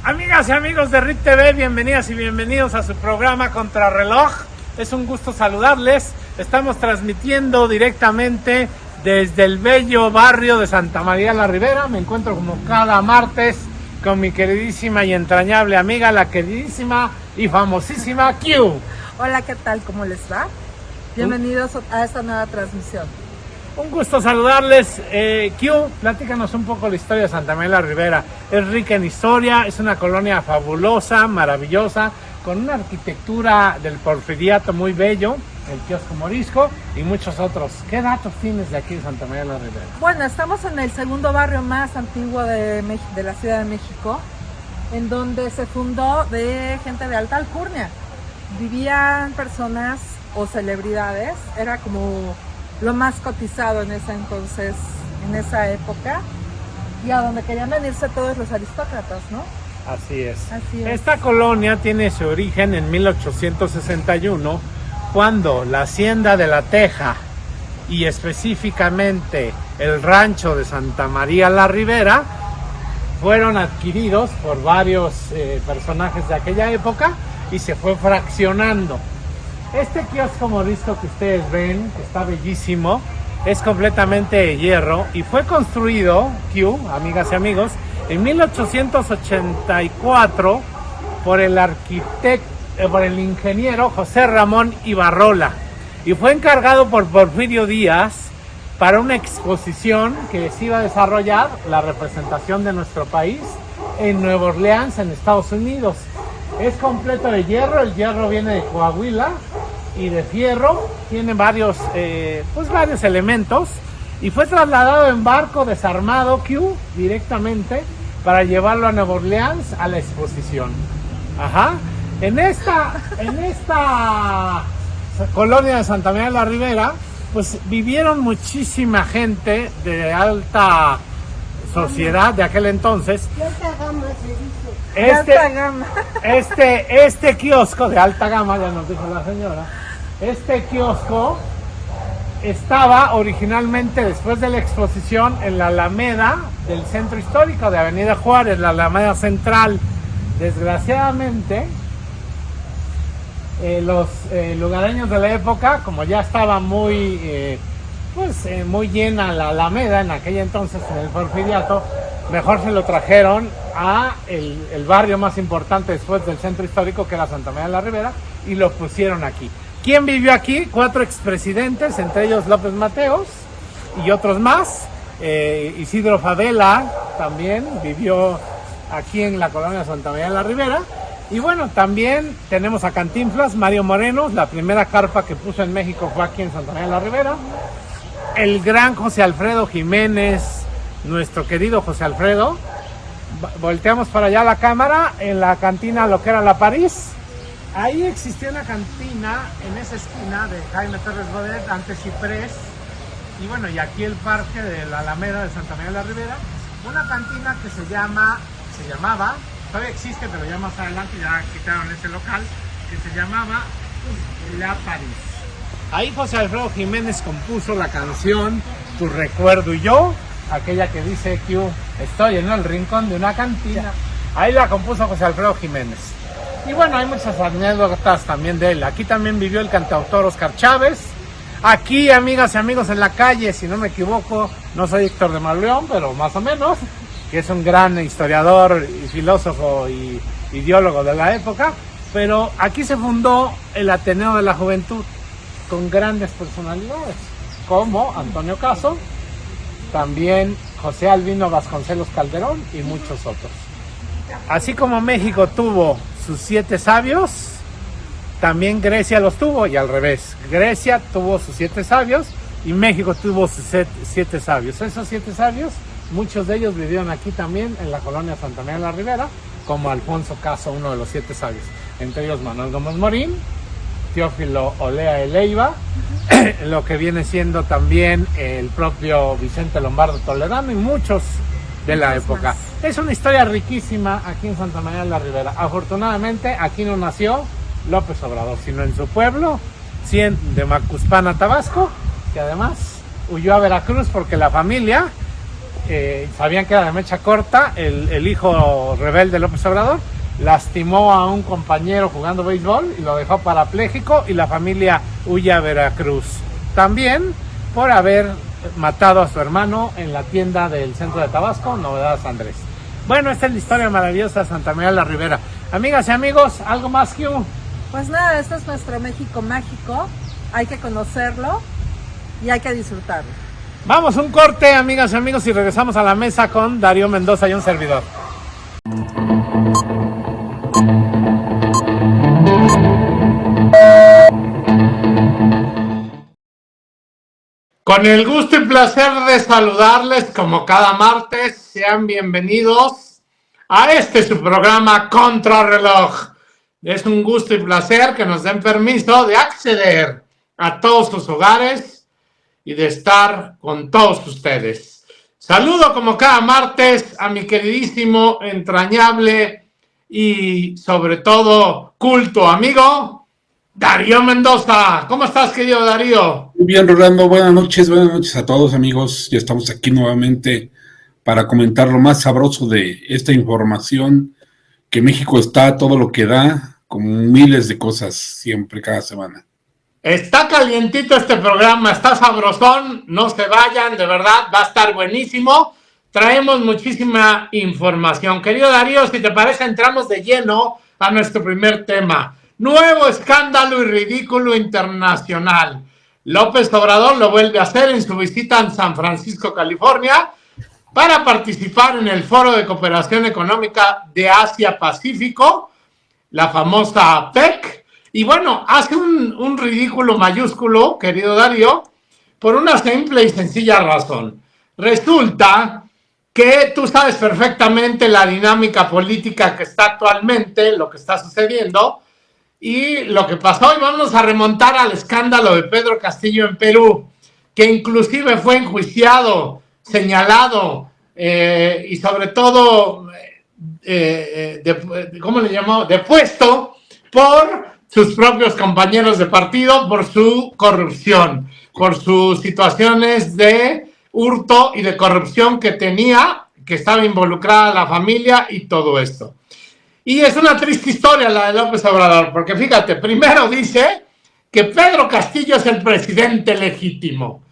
Amigas y amigos de RIT TV, bienvenidas y bienvenidos a su programa Contrarreloj. Es un gusto saludarles. Estamos transmitiendo directamente desde el bello barrio de Santa María la Ribera. Me encuentro como cada martes con mi queridísima y entrañable amiga, la queridísima y famosísima Q. Hola, ¿qué tal? ¿Cómo les va? Bienvenidos a esta nueva transmisión. Un gusto saludarles. Q, platícanos un poco la historia de Santa María la Ribera. Es rica en historia, es una colonia fabulosa, maravillosa, con una arquitectura del porfiriato muy bello, el kiosco morisco y muchos otros. ¿Qué datos tienes de aquí de Santa María la Ribera? Bueno, estamos en el segundo barrio más antiguo de la Ciudad de México, en donde se fundó de gente de alta alcurnia. Vivían personas o celebridades, era como lo más cotizado en ese entonces, en esa época, y a donde querían venirse todos los aristócratas, ¿no? Así es. Así es. Esta colonia tiene su origen en 1861, cuando la hacienda de la Teja y específicamente el rancho de Santa María la Ribera fueron adquiridos por varios personajes de aquella época y se fue fraccionando. Este kiosco morisco que ustedes ven, que está bellísimo, es completamente de hierro y fue construido, Q, amigas y amigos, en 1884 por el ingeniero José Ramón Ibarrola, y fue encargado por Porfirio Díaz para una exposición que se iba a desarrollar, la representación de nuestro país en Nueva Orleans, en Estados Unidos. Es completo de hierro, el hierro viene de Coahuila y de fierro, tiene varios elementos, y fue trasladado en barco desarmado Q directamente para llevarlo a Nueva Orleans a la exposición. Ajá. En esta colonia de Santa María la Ribera, pues vivieron muchísima gente de alta sociedad de aquel entonces. De alta gama se dice. De alta gama. Este kiosco de alta gama, ya nos dijo la señora, este kiosco estaba originalmente, después de la exposición, en la Alameda del centro histórico de Avenida Juárez, la Alameda Central. Desgraciadamente, los lugareños de la época, como ya estaba muy llena la Alameda en aquel entonces, en el porfiriato, mejor se lo trajeron a el barrio más importante después del centro histórico, que era Santa María la Ribera, y lo pusieron aquí. ¿Quién vivió aquí? 4 expresidentes, entre ellos López Mateos y otros más. Isidro Fabela también vivió aquí en la colonia Santa María la Ribera. Y bueno, también tenemos a Cantinflas, Mario Morenos, la primera carpa que puso en México fue aquí en Santa María la Ribera. El gran José Alfredo Jiménez, nuestro querido José Alfredo. Volteamos para allá la cámara, en la cantina lo que era la París. Ahí existía una cantina en esa esquina de Jaime Torres Bodet, ante Ciprés, y bueno, y aquí el parque de la Alameda de Santa María la Ribera, una cantina que se llamaba, todavía existe, pero ya más adelante ya quitaron ese local, que se llamaba La París. Ahí José Alfredo Jiménez compuso la canción Tu Recuerdo y Yo, aquella que dice Q, estoy en el rincón de una cantina. Ahí la compuso José Alfredo Jiménez. Y bueno, hay muchas anécdotas también de él. Aquí también vivió el cantautor Oscar Chávez. Aquí, amigas y amigos, en la calle, si no me equivoco, no soy Héctor de Mauleón, pero más o menos, que es un gran historiador y filósofo y ideólogo de la época. Pero aquí se fundó el Ateneo de la Juventud, con grandes personalidades, como Antonio Caso, también José Albino Vasconcelos Calderón y muchos otros. Así como México tuvo sus 7 sabios, también Grecia los tuvo, y al revés. Grecia tuvo sus 7 sabios y México tuvo sus 7 sabios. Esos 7 sabios, muchos de ellos vivieron aquí también en la colonia Santa María la Ribera, como Alfonso Caso, uno de los 7 sabios. Entre ellos Manuel Gómez Morín, Teófilo Olea de Leiva, lo que viene siendo también el propio Vicente Lombardo Toledano y muchos de la época. Es una historia riquísima aquí en Santa María la Ribera. Afortunadamente aquí no nació López Obrador, sino en su pueblo, de Macuspana, Tabasco, que además huyó a Veracruz porque la familia sabían que era de mecha corta, el hijo rebelde de López Obrador lastimó a un compañero jugando béisbol y lo dejó parapléjico y la familia huye a Veracruz. También por haber matado a su hermano en la tienda del centro de Tabasco, Novedades Andrés. Bueno, esta es la historia maravillosa de Santa María la Ribera. Amigas y amigos, ¿algo más, Hugh? Pues nada, este es nuestro México mágico. Hay que conocerlo y hay que disfrutarlo. Vamos un corte, amigas y amigos, y regresamos a la mesa con Darío Mendoza y un servidor. Con el gusto y placer de saludarles como cada martes, sean bienvenidos a su programa Contrarreloj. Es un gusto y placer que nos den permiso de acceder a todos sus hogares y de estar con todos ustedes. Saludo como cada martes a mi queridísimo, entrañable y sobre todo culto amigo Darío Mendoza. ¿Cómo estás, querido Darío? Muy bien, Rolando. Buenas noches a todos, amigos. Ya estamos aquí nuevamente para comentar lo más sabroso de esta información, que México está a todo lo que da, con miles de cosas siempre, cada semana. Está calientito este programa, está sabrosón, no se vayan, de verdad, va a estar buenísimo. Traemos muchísima información. Querido Darío, si te parece, entramos de lleno a nuestro primer tema. Nuevo escándalo y ridículo internacional. López Obrador lo vuelve a hacer en su visita en San Francisco, California, para participar en el Foro de Cooperación Económica de Asia-Pacífico, la famosa APEC. Y bueno, hace un ridículo mayúsculo, querido Darío, por una simple y sencilla razón. Resulta que tú sabes perfectamente la dinámica política que está actualmente, lo que está sucediendo, y lo que pasó. Y vamos a remontar al escándalo de Pedro Castillo en Perú, que inclusive fue enjuiciado, señalado y sobre todo, ¿cómo le llamó? Depuesto por sus propios compañeros de partido por su corrupción, por sus situaciones de hurto y de corrupción que tenía, que estaba involucrada la familia y todo esto. Y es una triste historia la de López Obrador, porque fíjate, primero dice que Pedro Castillo es el presidente legítimo,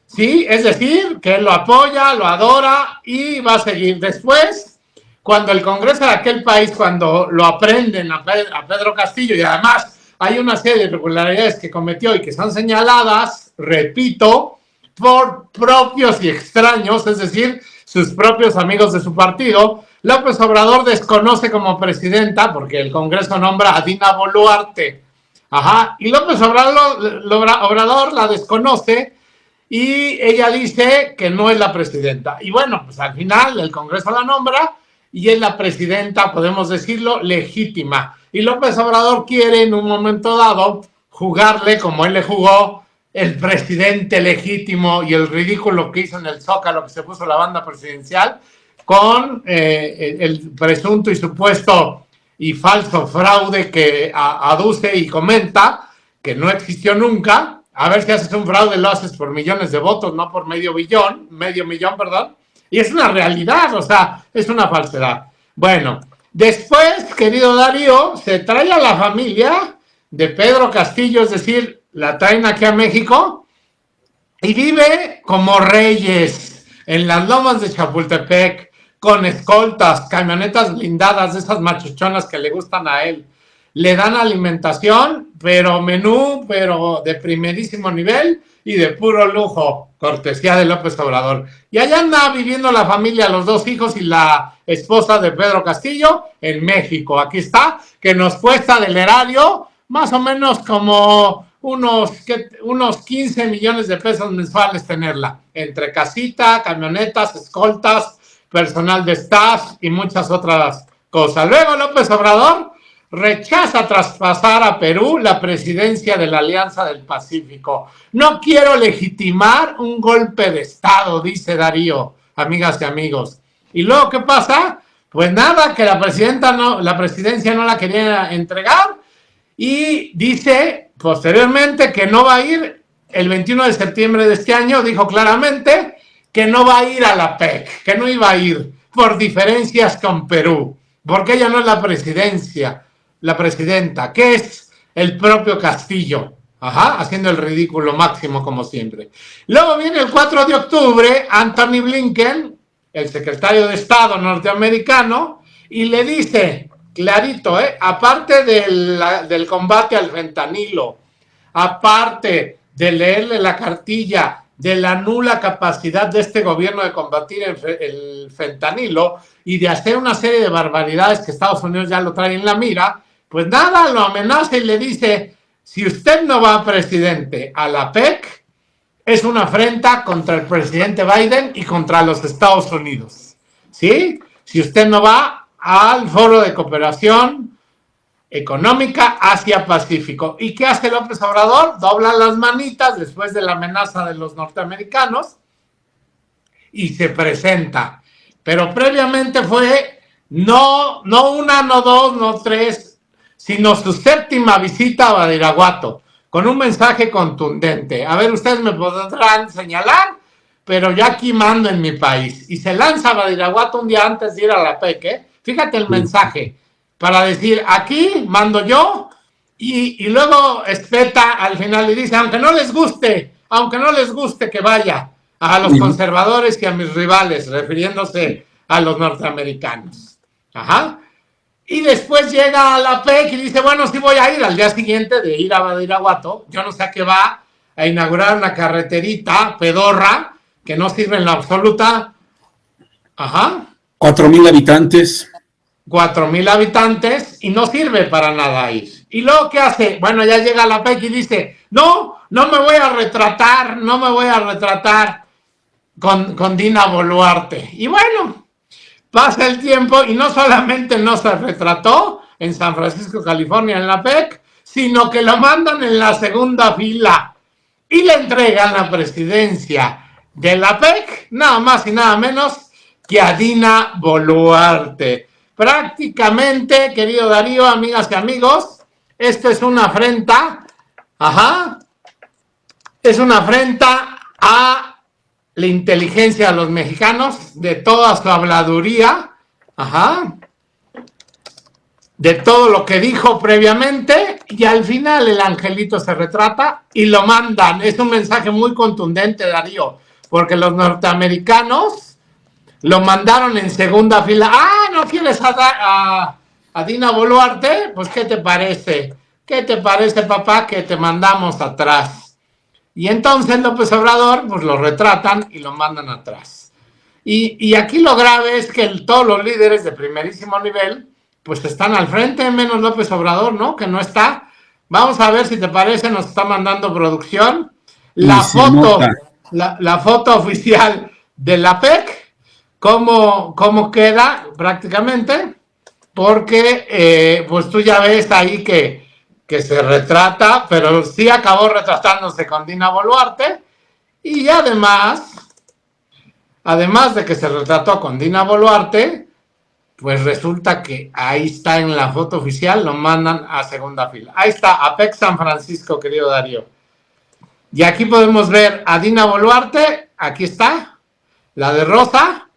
¿sí? Es decir, que él lo apoya, lo adora y va a seguir. Después, cuando el Congreso de aquel país, cuando lo aprenden a Pedro Castillo, y además hay una serie de irregularidades que cometió y que son señaladas, repito, por propios y extraños, es decir, sus propios amigos de su partido, López Obrador desconoce como presidenta, porque el Congreso nombra a Dina Boluarte. Y López Obrador la desconoce y ella dice que no es la presidenta. Y bueno, pues al final el Congreso la nombra y es la presidenta, podemos decirlo, legítima. Y López Obrador quiere en un momento dado jugarle como él le jugó el presidente legítimo y el ridículo que hizo en el Zócalo, que se puso la banda presidencial, con el presunto y supuesto y falso fraude que aduce y comenta que no existió nunca. A ver, si haces un fraude lo haces por millones de votos, no por medio millón, y es una realidad, o sea, es una falsedad. Bueno, después, querido Darío, se trae a la familia de Pedro Castillo, es decir, la traen aquí a México y vive como reyes en las lomas de Chapultepec, con escoltas, camionetas blindadas, de esas machuchonas que le gustan a él. Le dan alimentación, pero menú, pero de primerísimo nivel y de puro lujo, cortesía de López Obrador. Y allá anda viviendo la familia, los dos hijos y la esposa de Pedro Castillo en México. Aquí está, que nos cuesta del erario más o menos como unos 15 millones de pesos mensuales tenerla, entre casita, camionetas, escoltas, personal de staff y muchas otras cosas. Luego López Obrador rechaza traspasar a Perú la presidencia de la Alianza del Pacífico. No quiero legitimar un golpe de Estado, dice Darío, amigas y amigos. ¿Y luego qué pasa? Pues nada, que la presidencia no la quería entregar y dice posteriormente que no va a ir el 21 de septiembre de este año, dijo claramente que no va a ir a la PEC, que no iba a ir por diferencias con Perú, porque ella no es la presidenta, que es el propio Castillo, haciendo el ridículo máximo como siempre. Luego viene el 4 de octubre, Anthony Blinken, el secretario de Estado norteamericano, y le dice, clarito, aparte del combate al fentanilo, aparte de leerle la cartilla de la nula capacidad de este gobierno de combatir el fentanilo y de hacer una serie de barbaridades que Estados Unidos ya lo trae en la mira, pues nada, lo amenaza y le dice, si usted no va presidente a la PEC, es una afrenta contra el presidente Biden y contra los Estados Unidos, ¿sí? Si usted no va al Foro de Cooperación Económica Asia-Pacífico. ¿Y qué hace López Obrador? Dobla las manitas después de la amenaza de los norteamericanos y se presenta. Pero previamente fue no una, no dos, no tres, sino su séptima visita a Badiraguato, con un mensaje contundente. A ver, ustedes me podrán señalar, pero yo aquí mando en mi país. Y se lanza a Badiraguato un día antes de ir a la PEC, Fíjate el mensaje, para decir, aquí mando yo, y luego espeta al final y dice, aunque no les guste que vaya a los conservadores y a mis rivales, refiriéndose a los norteamericanos. Y después llega a la PEC y dice, bueno, sí voy a ir al día siguiente de ir a Badiraguato. Yo no sé a qué va a inaugurar una carreterita pedorra que no sirve en la absoluta. 4,000 habitantes. 4,000 habitantes y no sirve para nada ir. Y luego, ¿qué hace? Bueno, ya llega a la PEC y dice, no me voy a retratar con Dina Boluarte. Y bueno, pasa el tiempo y no solamente no se retrató en San Francisco, California, en la PEC, sino que lo mandan en la segunda fila y le entregan la presidencia de la PEC, nada más y nada menos que a Dina Boluarte. Prácticamente, querido Darío, amigas y amigos, esto es una afrenta, es una afrenta a la inteligencia de los mexicanos, de toda su habladuría, de todo lo que dijo previamente, y al final el angelito se retrata y lo mandan. Es un mensaje muy contundente, Darío, porque los norteamericanos lo mandaron en segunda fila. ¿No quieres a Dina Boluarte? Pues, ¿qué te parece? ¿Qué te parece, papá, que te mandamos atrás? Y entonces López Obrador, pues lo retratan y lo mandan atrás. Y aquí lo grave es que todos los líderes de primerísimo nivel, pues están al frente, menos López Obrador, ¿no? Que no está. Vamos a ver si te parece, nos está mandando producción la foto oficial de la PEC. ¿Cómo queda prácticamente? Porque pues tú ya ves ahí que se retrata, pero sí acabó retratándose con Dina Boluarte. Y además de que se retrató con Dina Boluarte, pues resulta que ahí está en la foto oficial, lo mandan a segunda fila. Ahí está, APEC San Francisco, querido Darío. Y aquí podemos ver a Dina Boluarte, aquí está, la de rosa,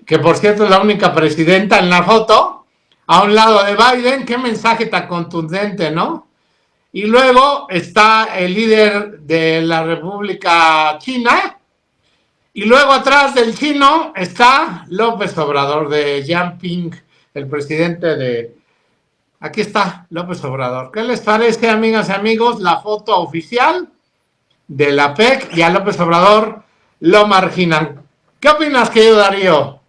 que por cierto es la única presidenta en la foto, a un lado de Biden. Qué mensaje tan contundente, ¿no? Y luego está el líder de la República China, y luego atrás del chino está López Obrador, de Jinping, el presidente de... Aquí está López Obrador. ¿Qué les parece, amigas y amigos, la foto oficial de la PEC? Y a López Obrador lo marginan. ¿Qué opinas, querido Darío?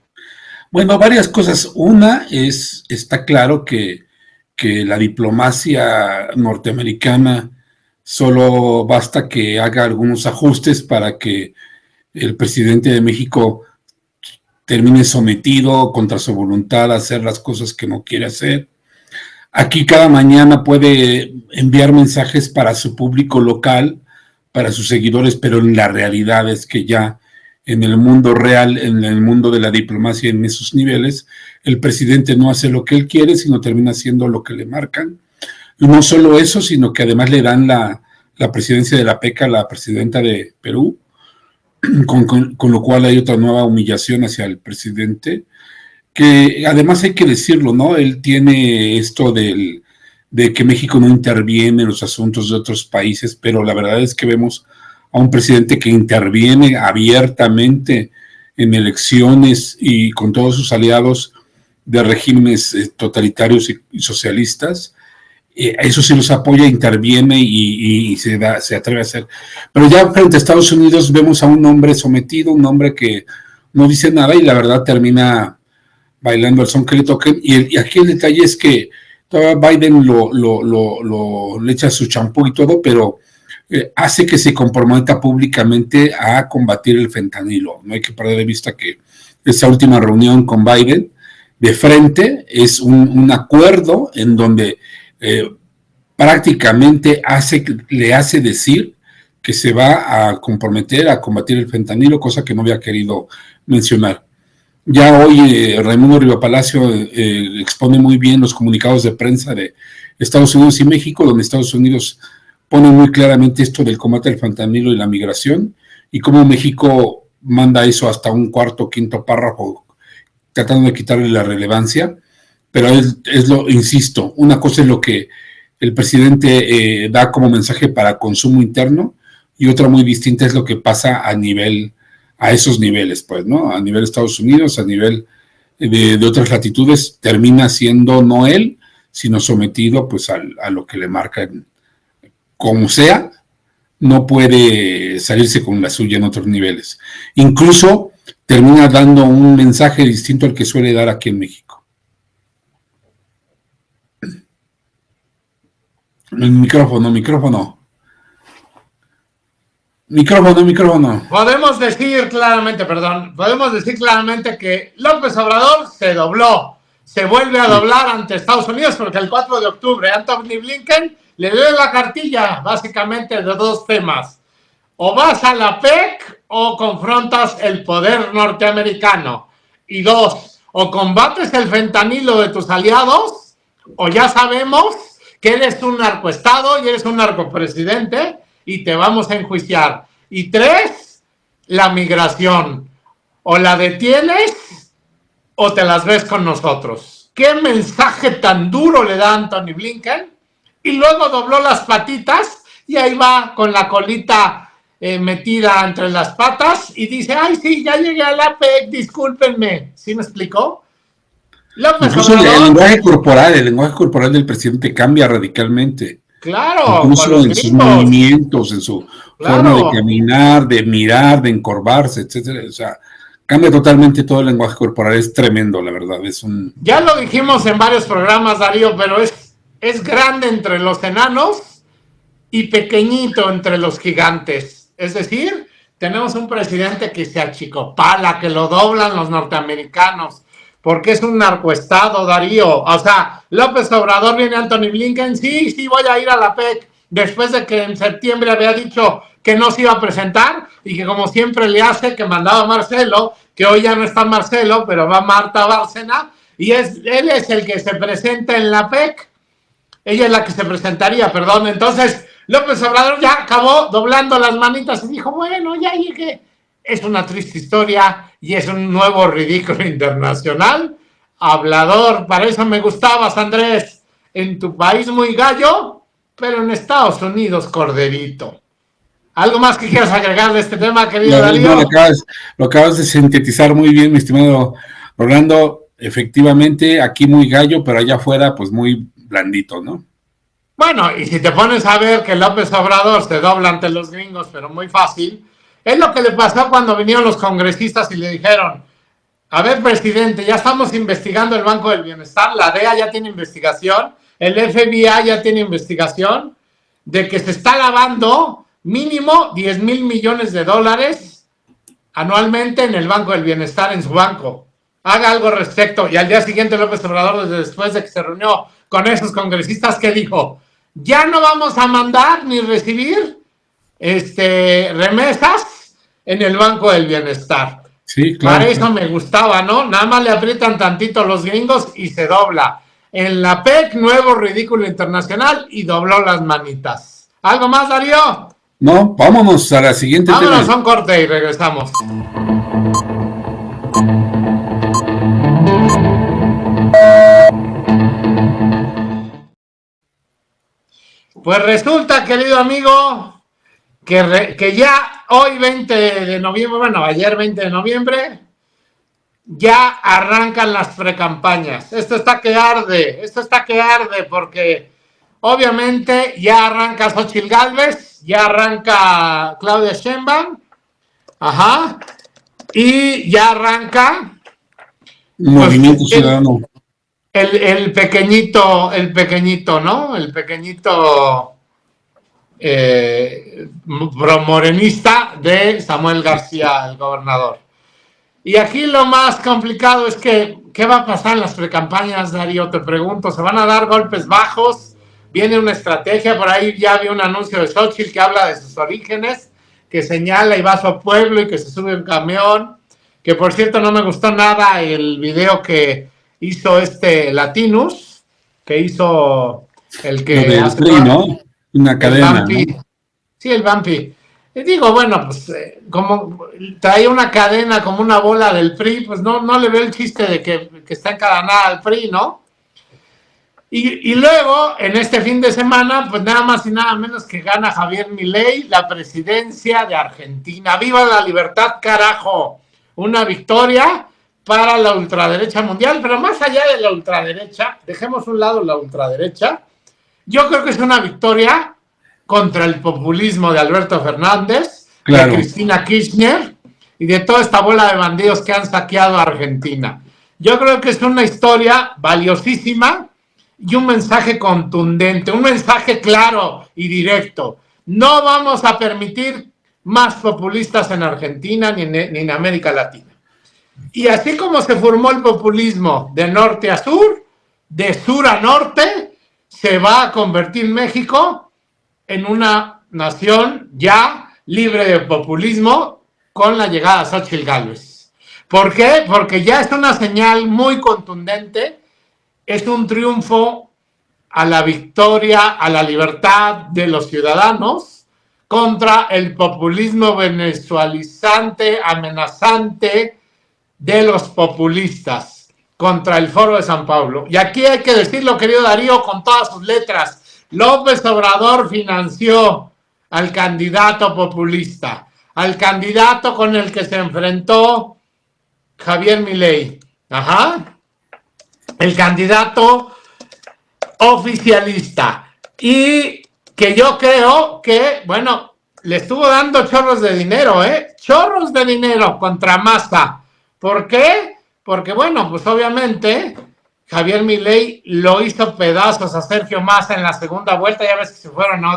Bueno, varias cosas. Una es, está claro que la diplomacia norteamericana solo basta que haga algunos ajustes para que el presidente de México termine sometido contra su voluntad a hacer las cosas que no quiere hacer. Aquí cada mañana puede enviar mensajes para su público local, para sus seguidores, pero la realidad es que ya en el mundo real, en el mundo de la diplomacia en esos niveles, el presidente no hace lo que él quiere, sino termina haciendo lo que le marcan. Y no solo eso, sino que además le dan la presidencia de la PEC a la presidenta de Perú, con lo cual hay otra nueva humillación hacia el presidente, que además hay que decirlo, ¿no? Él tiene esto de que México no interviene en los asuntos de otros países, pero la verdad es que vemos a un presidente que interviene abiertamente en elecciones y con todos sus aliados de regímenes totalitarios y socialistas. Eso sí los apoya, interviene y se atreve a hacer. Pero ya frente a Estados Unidos vemos a un hombre sometido, un hombre que no dice nada y la verdad termina bailando al son que le toquen. Y aquí el detalle es que todavía Biden le echa su champú y todo, pero hace que se comprometa públicamente a combatir el fentanilo. No hay que perder de vista que esa última reunión con Biden de frente es un acuerdo en donde prácticamente le hace decir que se va a comprometer a combatir el fentanilo, cosa que no había querido mencionar. Ya hoy Raimundo Riva Palacio expone muy bien los comunicados de prensa de Estados Unidos y México, donde Estados Unidos pone muy claramente esto del combate al fentanilo y la migración, y cómo México manda eso hasta un cuarto o quinto párrafo, tratando de quitarle la relevancia, pero insisto, una cosa es lo que el presidente da como mensaje para consumo interno, y otra muy distinta es lo que pasa a esos niveles, pues, ¿no? A nivel de Estados Unidos, a nivel de otras latitudes, termina siendo no él, sino sometido, pues, a lo que le marcan. Como sea, no puede salirse con la suya en otros niveles. Incluso termina dando un mensaje distinto al que suele dar aquí en México. El micrófono. Podemos decir claramente que López Obrador se dobló, se vuelve a doblar ante Estados Unidos, porque el 4 de octubre Antony Blinken le dio la cartilla básicamente de dos temas: o vas a la PEC o confrontas el poder norteamericano, y dos, o combates el fentanilo de tus aliados, o ya sabemos que eres un narcoestado y eres un narcopresidente y te vamos a enjuiciar. Y tres, la migración, o la detienes o te las ves con nosotros. ¿Qué mensaje tan duro le da Antony Blinken? Y luego dobló las patitas y ahí va con la colita metida entre las patas y dice: ay, sí, ya llegué a la PEC, discúlpenme. ¿Sí me explicó? Incluso el lenguaje corporal del presidente cambia radicalmente. Claro. Incluso en sus movimientos, en su forma de caminar, de mirar, de encorvarse, etcétera. O sea, cambia totalmente todo el lenguaje corporal. Es tremendo, la verdad. Ya lo dijimos en varios programas, Darío, pero es grande entre los enanos y pequeñito entre los gigantes. Es decir, tenemos un presidente que se achicopala, que lo doblan los norteamericanos, porque es un narcoestado, Darío. O sea, López Obrador viene a Antony Blinken, sí, voy a ir a la PEC, después de que en septiembre había dicho que no se iba a presentar, y que como siempre le hace, que mandaba a Marcelo, que hoy ya no está Marcelo, pero va Marta Bárcena, y él es el que se presenta en la PEC. Ella es la que se presentaría, perdón. Entonces, López Obrador ya acabó doblando las manitas y dijo: bueno, ya llegué. Es una triste historia y es un nuevo ridículo internacional. Hablador, para eso me gustabas, Andrés. En tu país muy gallo, pero en Estados Unidos corderito. ¿Algo más que quieras agregar de este tema, querido Darío? No, lo acabas de sintetizar muy bien, mi estimado Rolando. Efectivamente, aquí muy gallo, pero allá afuera, pues muy blandito, ¿no? Bueno, y si te pones a ver que López Obrador se dobla ante los gringos, pero muy fácil, es lo que le pasó cuando vinieron los congresistas y le dijeron: a ver, presidente, ya estamos investigando el Banco del Bienestar, la DEA ya tiene investigación, el FBI ya tiene investigación de que se está lavando mínimo 10 mil millones de dólares anualmente en el Banco del Bienestar, en su banco. Haga algo al respecto. Y al día siguiente López Obrador, después de que se reunió con esos congresistas, ¿qué dijo? Ya no vamos a mandar ni recibir remesas en el Banco del Bienestar. Sí, claro. Para eso me gustaba, ¿no? Nada más le aprietan tantito los gringos y se dobla. En la PEC, nuevo ridículo internacional, y dobló las manitas. ¿Algo más, Darío? No, vámonos a la siguiente Vámonos tema. a un corte y regresamos. Pues resulta, querido amigo, que ya hoy 20 de noviembre, bueno, ayer 20 de noviembre, ya arrancan las precampañas. Esto está que arde porque obviamente ya arranca Xochitl Gálvez, ya arranca Claudia Sheinbaum, ajá, y ya arranca pues Movimiento Ciudadano. el pequeñito, ¿no? El pequeñito morenista de Samuel García, el gobernador. Y aquí lo más complicado es que, ¿qué va a pasar en las precampañas, Darío? Te pregunto, ¿se van a dar golpes bajos? ¿Viene una estrategia? Por ahí ya vi un anuncio de Xochitl que habla de sus orígenes, que señala y va a su pueblo y que se sube un camión, que por cierto no me gustó nada el video que hizo Latinus, que hizo el Lo que del hace PRI, ¿no? Una el cadena, Bampi. ¿no? Sí, el Bampi. Y digo, bueno, pues como trae una cadena como una bola del PRI, pues no le veo el chiste de que está encadenada al PRI, ¿no? Y luego, en este fin de semana, pues nada más y nada menos que gana Javier Milei la presidencia de Argentina. ¡Viva la libertad, carajo! Una victoria para la ultraderecha mundial, pero más allá de la ultraderecha, dejemos a un lado la ultraderecha, yo creo que es una victoria contra el populismo de Alberto Fernández, de Claro. Cristina Kirchner y de toda esta bola de bandidos que han saqueado a Argentina. Yo creo que es una historia valiosísima y un mensaje contundente, un mensaje claro y directo. No vamos a permitir más populistas en Argentina ni en América Latina. Y así como se formó el populismo de norte a sur, de sur a norte, se va a convertir México en una nación ya libre de populismo con la llegada de Xochitl Gálvez. ¿Por qué? Porque ya es una señal muy contundente, es un triunfo a la victoria, a la libertad de los ciudadanos contra el populismo venezuelizante, amenazante de los populistas, contra el Foro de San Pablo. Y aquí hay que decirlo, querido Darío, con todas sus letras. López Obrador financió al candidato populista, al candidato con el que se enfrentó Javier Milei. Ajá. El candidato oficialista. Y que yo creo que, bueno, le estuvo dando chorros de dinero, chorros de dinero contra Massa. ¿Por qué? Porque, bueno, pues obviamente Javier Milei lo hizo pedazos a Sergio Massa en la segunda vuelta, ya ves que se fueron a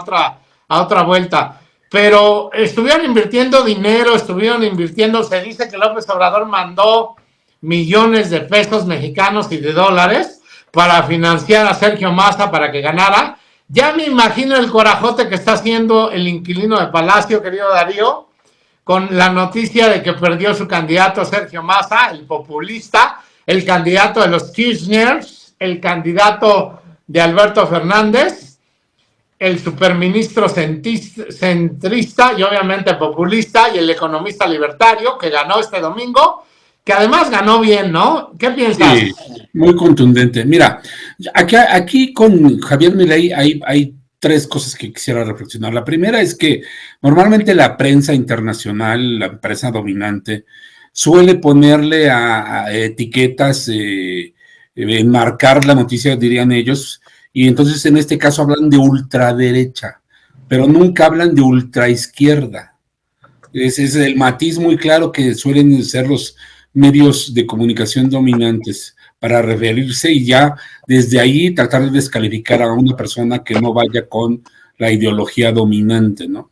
otra vuelta. Pero estuvieron invirtiendo dinero, se dice que López Obrador mandó millones de pesos mexicanos y de dólares para financiar a Sergio Massa para que ganara. Ya me imagino el corajote que está haciendo el inquilino de Palacio, querido Darío, con la noticia de que perdió su candidato Sergio Massa, el populista, el candidato de los Kirchners, el candidato de Alberto Fernández, el superministro centrista y obviamente populista y el economista libertario que ganó este domingo, que además ganó bien, ¿no? ¿Qué piensas? Sí, muy contundente. Mira, aquí con Javier Milei hay tres cosas que quisiera reflexionar. La primera es que normalmente la prensa internacional, la prensa dominante, suele ponerle a etiquetas, enmarcar la noticia, dirían ellos, y entonces en este caso hablan de ultraderecha, pero nunca hablan de ultraizquierda. Ese es el matiz muy claro que suelen ser los medios de comunicación dominantes para referirse y ya desde ahí tratar de descalificar a una persona que no vaya con la ideología dominante, ¿no?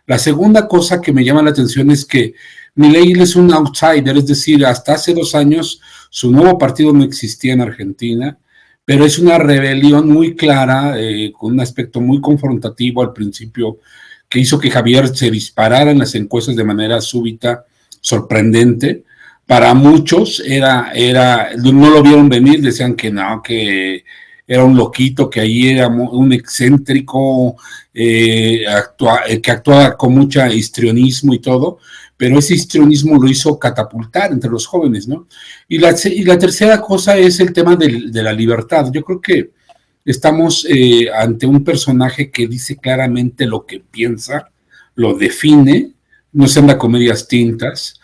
La segunda cosa que me llama la atención es que Milei es un outsider, es decir, hasta hace 2 años su nuevo partido no existía en Argentina, pero es una rebelión muy clara, con un aspecto muy confrontativo al principio, que hizo que Javier se disparara en las encuestas de manera súbita, sorprendente. Para muchos no lo vieron venir, decían que no, que era un loquito, que ahí era un excéntrico, que actuaba con mucha histrionismo y todo, pero ese histrionismo lo hizo catapultar entre los jóvenes, ¿no? Y la tercera cosa es el tema de la libertad. Yo creo que estamos ante un personaje que dice claramente lo que piensa, lo define, no se anda con medias tintas,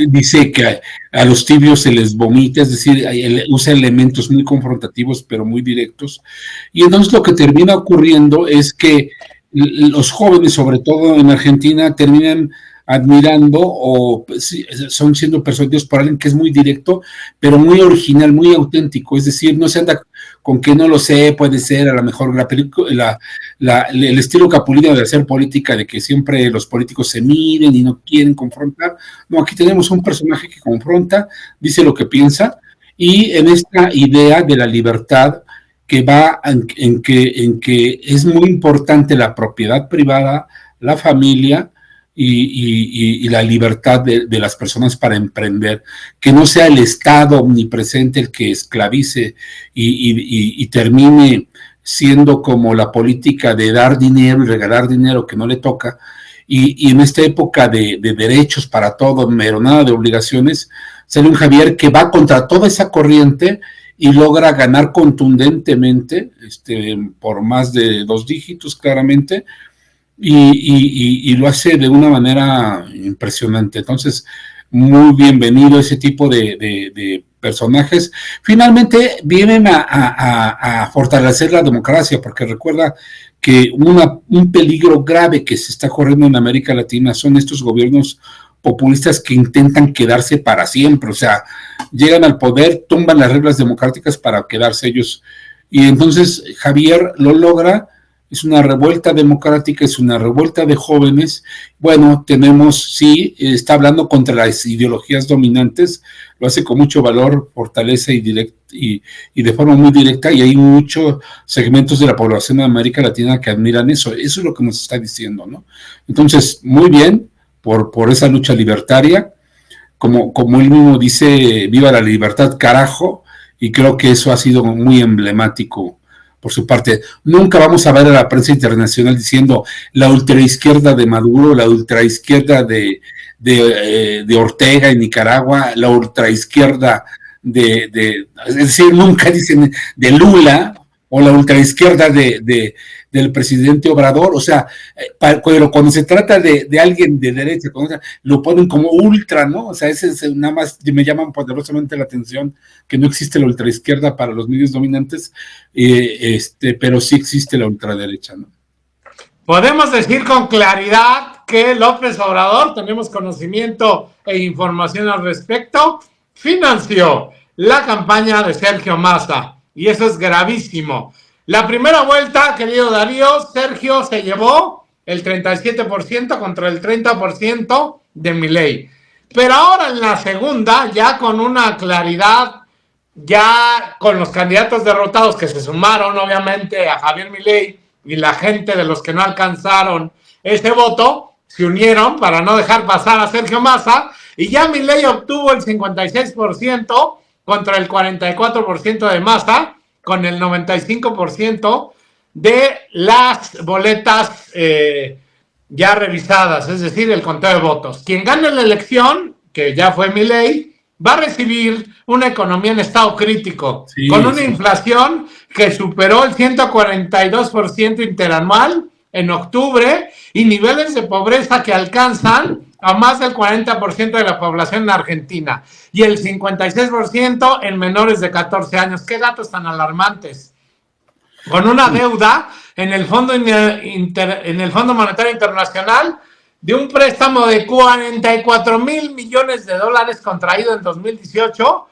dice que a los tibios se les vomita, es decir, usa elementos muy confrontativos pero muy directos, y entonces lo que termina ocurriendo es que los jóvenes, sobre todo en Argentina, terminan admirando o son siendo persuadidos por alguien que es muy directo, pero muy original, muy auténtico, es decir, no se anda con que no lo sé, puede ser a lo mejor el estilo capulino de hacer política, de que siempre los políticos se miden y no quieren confrontar. No, aquí tenemos un personaje que confronta, dice lo que piensa, y en esta idea de la libertad que va en que es muy importante la propiedad privada, la familia, y la libertad de las personas para emprender, que no sea el Estado omnipresente el que esclavice y termine siendo como la política de dar dinero y regalar dinero que no le toca, y en esta época de derechos para todo, pero nada de obligaciones, sale un Javier que va contra toda esa corriente y logra ganar contundentemente, por más de 2 dígitos claramente, y lo hace de una manera impresionante. Entonces, muy bienvenido ese tipo de personajes. Finalmente vienen a fortalecer la democracia, porque recuerda que un peligro grave que se está corriendo en América Latina son estos gobiernos populistas que intentan quedarse para siempre, o sea, llegan al poder, tumban las reglas democráticas para quedarse ellos, y entonces Javier lo logra. Es una revuelta democrática, es una revuelta de jóvenes. Bueno, tenemos, sí, está hablando contra las ideologías dominantes, lo hace con mucho valor, fortaleza y de forma muy directa, y hay muchos segmentos de la población de América Latina que admiran eso. Eso es lo que nos está diciendo, ¿no? Entonces, muy bien por esa lucha libertaria. Como él mismo dice, viva la libertad, carajo, y creo que eso ha sido muy emblemático por su parte. Nunca vamos a ver a la prensa internacional diciendo la ultraizquierda de Maduro, la ultraizquierda de Ortega en Nicaragua, la ultraizquierda es decir, nunca dicen de Lula o la ultraizquierda del presidente Obrador. O sea, cuando se trata de alguien de derecha, lo ponen como ultra, ¿no? O sea, nada más me llaman poderosamente la atención que no existe la ultraizquierda para los medios dominantes, pero sí existe la ultraderecha, ¿no? Podemos decir con claridad que López Obrador, tenemos conocimiento e información al respecto, financió la campaña de Sergio Massa, y eso es gravísimo. La primera vuelta, querido Darío, Sergio se llevó el 37% contra el 30% de Milei. Pero ahora en la segunda, ya con una claridad, ya con los candidatos derrotados que se sumaron obviamente a Javier Milei, y la gente de los que no alcanzaron ese voto se unieron para no dejar pasar a Sergio Massa, y ya Milei obtuvo el 56% contra el 44% de Massa, con el 95% de las boletas ya revisadas, es decir, el conteo de votos. Quien gane la elección, que ya fue Milei, va a recibir una economía en estado crítico, sí, con una inflación que superó el 142% interanual en octubre, y niveles de pobreza que alcanzan a más del 40% de la población en Argentina, y el 56% en menores de 14 años. ¿Qué datos tan alarmantes? Con una deuda en el Fondo Monetario Internacional de un préstamo de 44 mil millones de dólares contraído en 2018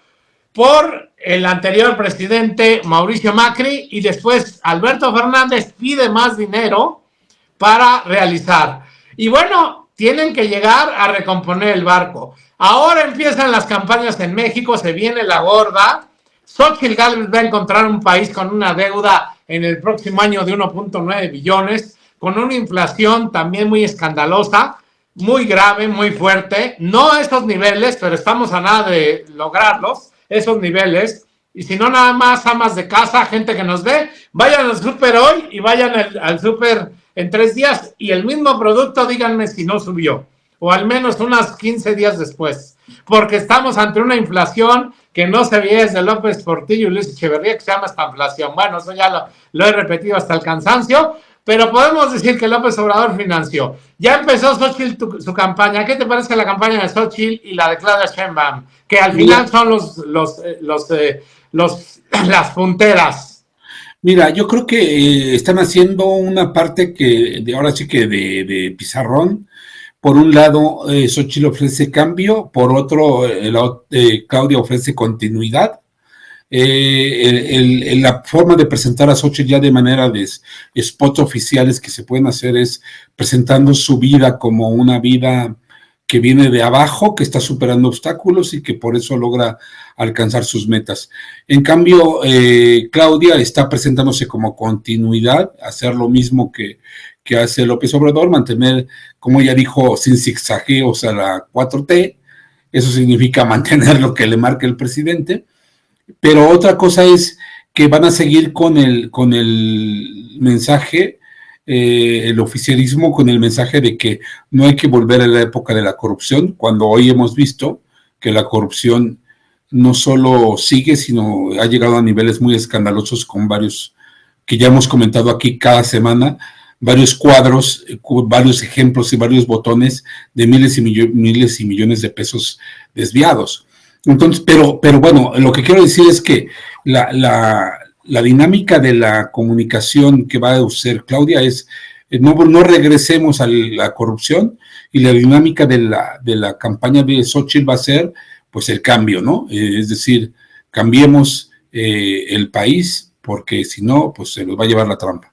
por el anterior presidente Mauricio Macri, y después Alberto Fernández pide más dinero para realizar. Y bueno, tienen que llegar a recomponer el barco. Ahora empiezan las campañas en México, se viene la gorda. Xochitl Gálvez va a encontrar un país con una deuda en el próximo año de 1.9 billones, con una inflación también muy escandalosa, muy grave, muy fuerte. No a esos niveles, pero estamos a nada de lograrlos, esos niveles, Y si no, nada más amas de casa, gente que nos ve, vayan al súper hoy y vayan al súper en 3 días y el mismo producto, díganme si no subió, o al menos unas 15 días después, porque estamos ante una inflación que no se veía desde López Portillo y Luis Echeverría, que se llama esta inflación. Bueno, eso ya lo he repetido hasta el cansancio, pero podemos decir que López Obrador financió. Ya empezó Xochitl su campaña. ¿Qué te parece la campaña de Xochitl y la de Claudia Sheinbaum? Que al final son las punteras. Mira, yo creo que están haciendo una parte ahora sí que de pizarrón. Por un lado, Xochitl ofrece cambio, por otro, Claudia ofrece continuidad. La forma de presentar a Xochitl ya de manera de spots oficiales que se pueden hacer es presentando su vida como una vida que viene de abajo, que está superando obstáculos y que por eso logra alcanzar sus metas. En cambio, Claudia está presentándose como continuidad, hacer lo mismo que hace López Obrador, mantener, como ella dijo, sin zigzagueos a la 4T, eso significa mantener lo que le marca el presidente, pero otra cosa es que van a seguir con el mensaje, el oficialismo, con el mensaje de que no hay que volver a la época de la corrupción, cuando hoy hemos visto que la corrupción no solo sigue, sino ha llegado a niveles muy escandalosos con varios, que ya hemos comentado aquí cada semana, varios cuadros, varios ejemplos y varios botones de miles y millones de pesos desviados. Entonces, pero bueno, lo que quiero decir es que la dinámica de la comunicación que va a usar Claudia es no regresemos a la corrupción, y la dinámica de la campaña de Xochitl va a ser pues el cambio, ¿no? Es decir, cambiemos el país, porque si no, pues se nos va a llevar la trampa.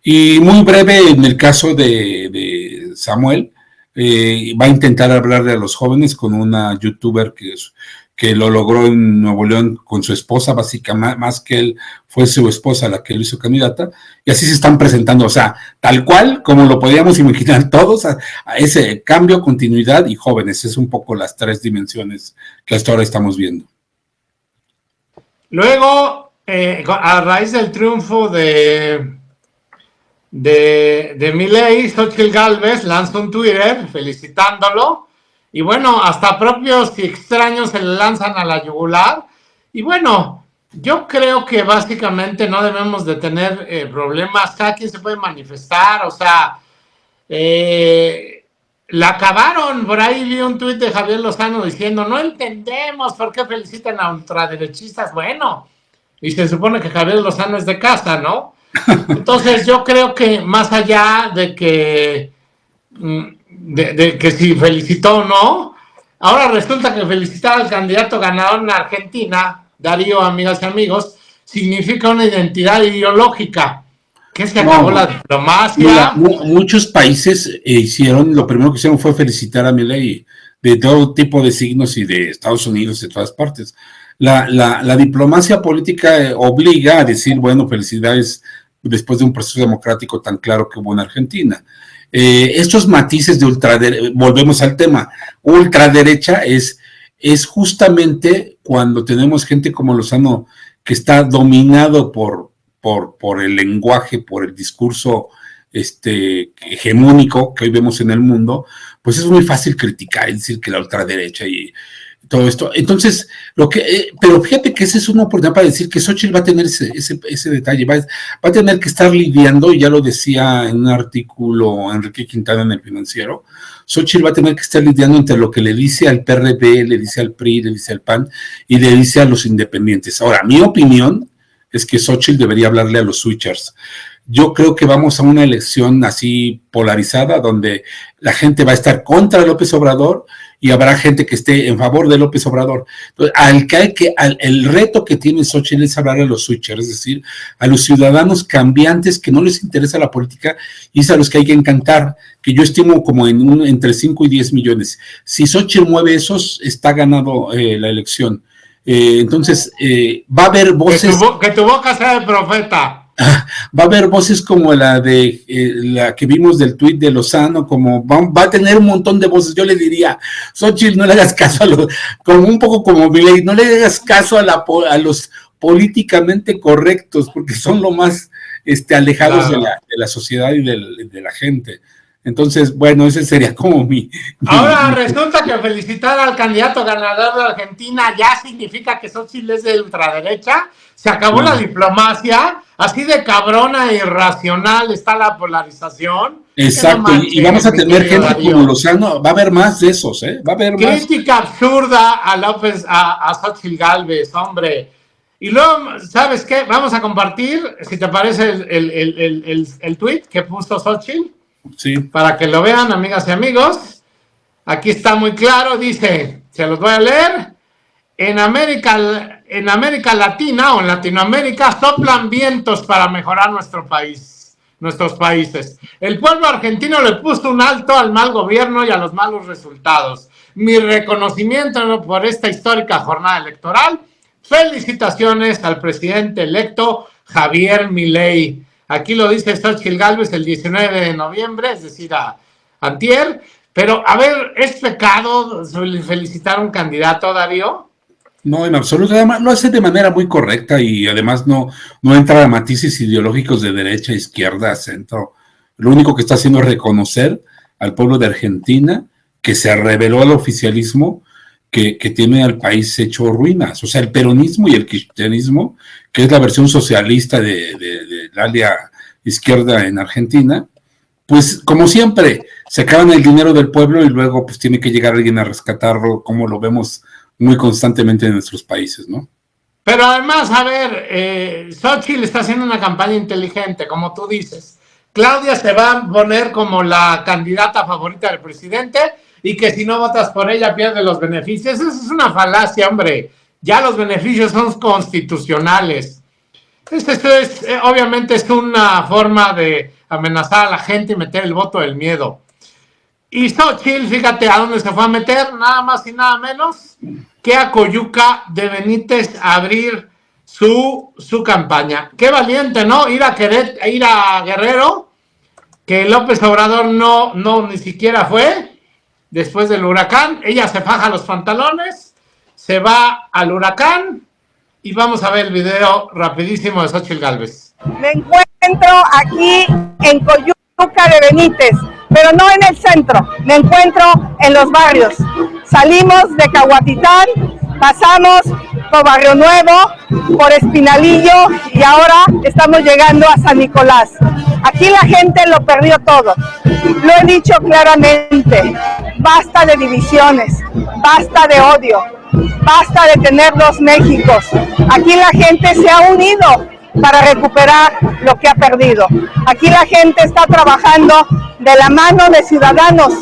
Y muy breve, en el caso de Samuel, va a intentar hablarle a los jóvenes con una youtuber que lo logró en Nuevo León con su esposa, básicamente, más que él, fue su esposa la que lo hizo candidata, y así se están presentando, o sea, tal cual, como lo podíamos imaginar todos, a ese cambio, continuidad y jóvenes, es un poco las 3 dimensiones que hasta ahora estamos viendo. Luego, a raíz del triunfo de Milei, Xochitl Gálvez lanza un Twitter felicitándolo, y bueno, hasta propios y extraños se le lanzan a la yugular, y bueno, yo creo que básicamente no debemos de tener problemas, cada quien se puede manifestar, o sea, la acabaron. Por ahí vi un tuit de Javier Lozano diciendo, no entendemos por qué felicitan a ultraderechistas. Bueno, y se supone que Javier Lozano es de casa, ¿no? Entonces yo creo que más allá de que si felicitó o no, ahora resulta que felicitar al candidato ganador en Argentina, Darío, amigas y amigos, significa una identidad ideológica. ¿Qué se acabó la diplomacia? Muchos países hicieron, lo primero que hicieron fue felicitar a Milei, de todo tipo de signos, y de Estados Unidos, de todas partes. La diplomacia política obliga a decir, bueno, felicidades después de un proceso democrático tan claro que hubo en Argentina. Estos matices de ultraderecha, volvemos al tema, ultraderecha es justamente cuando tenemos gente como Lozano que está dominado por el lenguaje, por el discurso hegemónico que hoy vemos en el mundo, pues es muy fácil criticar y decir que la ultraderecha y todo esto. Entonces, pero fíjate que esa es una oportunidad para decir que Xochitl va a tener ese detalle, va a tener que estar lidiando, y ya lo decía en un artículo Enrique Quintana en El Financiero, Xochitl va a tener que estar lidiando entre lo que le dice al PRD, le dice al PRI, le dice al PAN y le dice a los independientes. Ahora, mi opinión es que Xochitl debería hablarle a los switchers. Yo creo que vamos a una elección así polarizada, donde la gente va a estar contra López Obrador y habrá gente que esté en favor de López Obrador. Entonces, el reto que tiene Xochitl es hablar a los switchers, es decir, a los ciudadanos cambiantes que no les interesa la política, y es a los que hay que encantar, que yo estimo como entre 5 y 10 millones. Si Xochitl mueve esos, está ganado la elección. Entonces, va a haber voces... Que tu boca sea de profeta. Va a haber voces como la que vimos del tuit de Lozano, como va a tener un montón de voces. Yo le diría, Xochitl, no le hagas caso como un poco como Milei, no le hagas caso a los políticamente correctos, porque son lo más alejados Claro. de la sociedad y de la gente. Entonces, bueno, ese sería como Ahora resulta que felicitar al candidato ganador de Argentina ya significa que Xochitl es de ultraderecha. Se acabó la diplomacia, así de cabrona e irracional está la polarización. Exacto, No manches, y vamos a tener gente Darío. como Lozano, va a haber más de esos, va a haber más. Crítica absurda a López, a Xochitl Gálvez, hombre. Y luego, ¿sabes qué? Vamos a compartir, si te parece, el tweet que puso Xochitl. Sí. Para que lo vean, amigas y amigos. Aquí está muy claro, dice, se los voy a leer. En América Latina o en Latinoamérica soplan vientos para mejorar nuestros países. El pueblo argentino le puso un alto al mal gobierno y a los malos resultados. Mi reconocimiento por esta histórica jornada electoral. Felicitaciones al presidente electo Javier Milei. Aquí lo dice Xochitl Gálvez el 19 de noviembre, es decir, antier. Pero, a ver, ¿es pecado felicitar a un candidato, Darío? No, en absoluto. Además, lo hace de manera muy correcta y además no entra a matices ideológicos de derecha, izquierda, centro. Lo único que está haciendo es reconocer al pueblo de Argentina que se rebeló al oficialismo que tiene al país hecho ruinas. O sea, el peronismo y el kirchnerismo, que es la versión socialista de la ala izquierda en Argentina, pues como siempre, se acaban el dinero del pueblo y luego pues tiene que llegar alguien a rescatarlo, como lo vemos muy constantemente en nuestros países, ¿no? Pero además, a ver, Xochitl está haciendo una campaña inteligente, como tú dices. Claudia se va a poner como la candidata favorita del presidente y que si no votas por ella pierde los beneficios. Eso es una falacia, hombre. Ya los beneficios son constitucionales. Esto es, obviamente es una forma de amenazar a la gente y meter el voto del miedo. Y Xochitl, fíjate a dónde se fue a meter, nada más y nada menos que a Coyuca de Benítez a abrir su campaña. Qué valiente, ¿no? Ir a Guerrero, que López Obrador no ni siquiera fue, después del huracán. Ella se faja los pantalones, se va al huracán y vamos a ver el video rapidísimo de Xochitl Gálvez. Me encuentro aquí en Coyuca de Benítez, pero no en el centro, me encuentro en los barrios. Salimos de Cahuatitán, pasamos por Barrio Nuevo, por Espinalillo y ahora estamos llegando a San Nicolás. Aquí la gente lo perdió todo, lo he dicho claramente, basta de divisiones, basta de odio, basta de tener dos Méxicos. Aquí la gente se ha unido para recuperar lo que ha perdido. Aquí la gente está trabajando de la mano de ciudadanos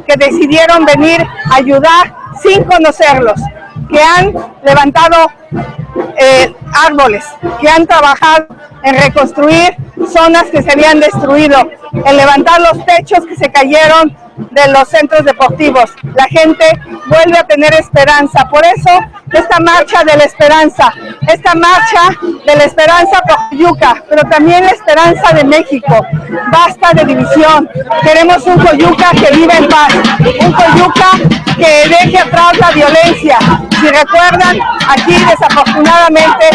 que decidieron venir a ayudar sin conocerlos, que han levantado árboles, que han trabajado en reconstruir zonas que se habían destruido, en levantar los techos que se cayeron de los centros deportivos. La gente vuelve a tener esperanza. Por eso, esta marcha de la esperanza por Coyuca, pero también la esperanza de México. Basta de división. Queremos un Coyuca que viva en paz, un Coyuca que deje atrás la violencia. Si recuerdan, aquí desafortunadamente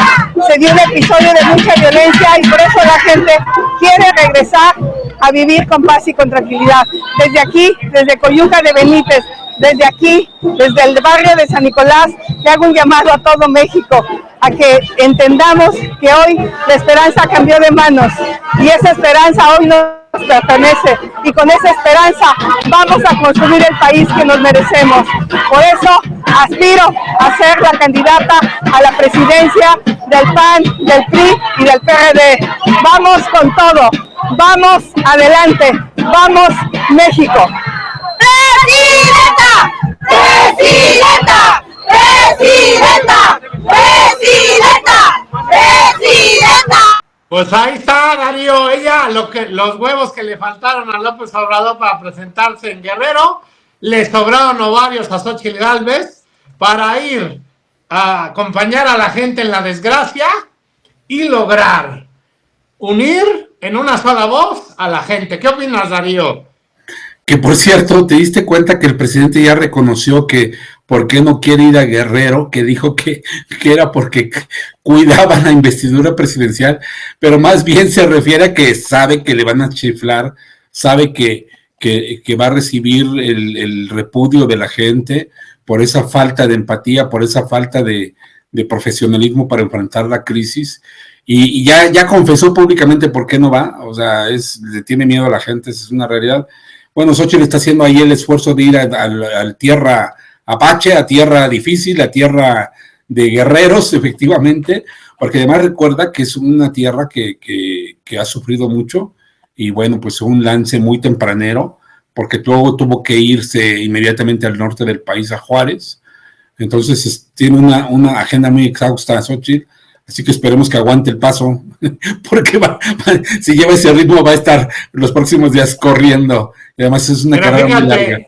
se dio un episodio de mucha violencia y por eso la gente quiere regresar a vivir con paz y con tranquilidad. Desde aquí, desde Coyuca de Benítez, desde aquí, desde el barrio de San Nicolás, le hago un llamado a todo México, a que entendamos que hoy la esperanza cambió de manos y esa esperanza hoy nos pertenece y con esa esperanza vamos a construir el país que nos merecemos. Por eso aspiro a ser la candidata a la presidencia del PAN, del PRI y del PRD. Vamos con todo, vamos adelante, vamos México. ¡Presidenta! ¡Presidenta! ¡Presidenta! ¡Presidenta! ¡Presidenta! Pues ahí está, Darío. Ella, los huevos que le faltaron a López Obrador para presentarse en Guerrero, le sobraron ovarios a Xochitl Gálvez para ir a acompañar a la gente en la desgracia y lograr unir en una sola voz a la gente. ¿Qué opinas, Darío? Que por cierto, ¿te diste cuenta que el presidente ya reconoció que por qué no quiere ir a Guerrero? Que dijo que era porque cuidaba la investidura presidencial, pero más bien se refiere a que sabe que le van a chiflar, sabe que va a recibir el repudio de la gente por esa falta de empatía, por esa falta de profesionalismo para enfrentar la crisis. Y ya confesó públicamente por qué no va, o sea, le tiene miedo a la gente, esa es una realidad. Bueno, Xochitl está haciendo ahí el esfuerzo de ir a tierra apache, a tierra difícil, a tierra de guerreros, efectivamente, porque además recuerda que es una tierra que ha sufrido mucho, y bueno, pues un lance muy tempranero, porque luego tuvo que irse inmediatamente al norte del país, a Juárez. Entonces tiene una agenda muy exhausta Xochitl, así que esperemos que aguante el paso, porque si lleva ese ritmo va a estar los próximos días corriendo, y además es una carrera muy larga.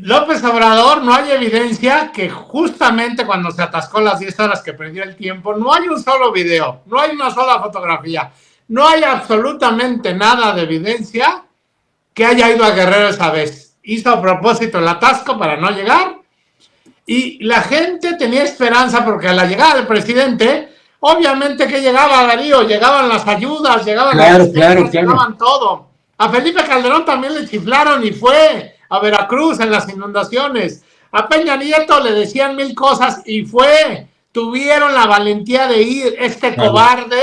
López Obrador, no hay evidencia que justamente cuando se atascó las 10 horas que perdió el tiempo, no hay un solo video, no hay una sola fotografía, no hay absolutamente nada de evidencia que haya ido a Guerrero esa vez. Hizo a propósito el atasco para no llegar, y la gente tenía esperanza porque a la llegada del presidente, obviamente que llegaba Darío, llegaban las ayudas, llegaban llegaban todo. A Felipe Calderón también le chiflaron y fue a Veracruz en las inundaciones. A Peña Nieto le decían 1000 cosas y fue. Tuvieron la valentía de ir. Este cobarde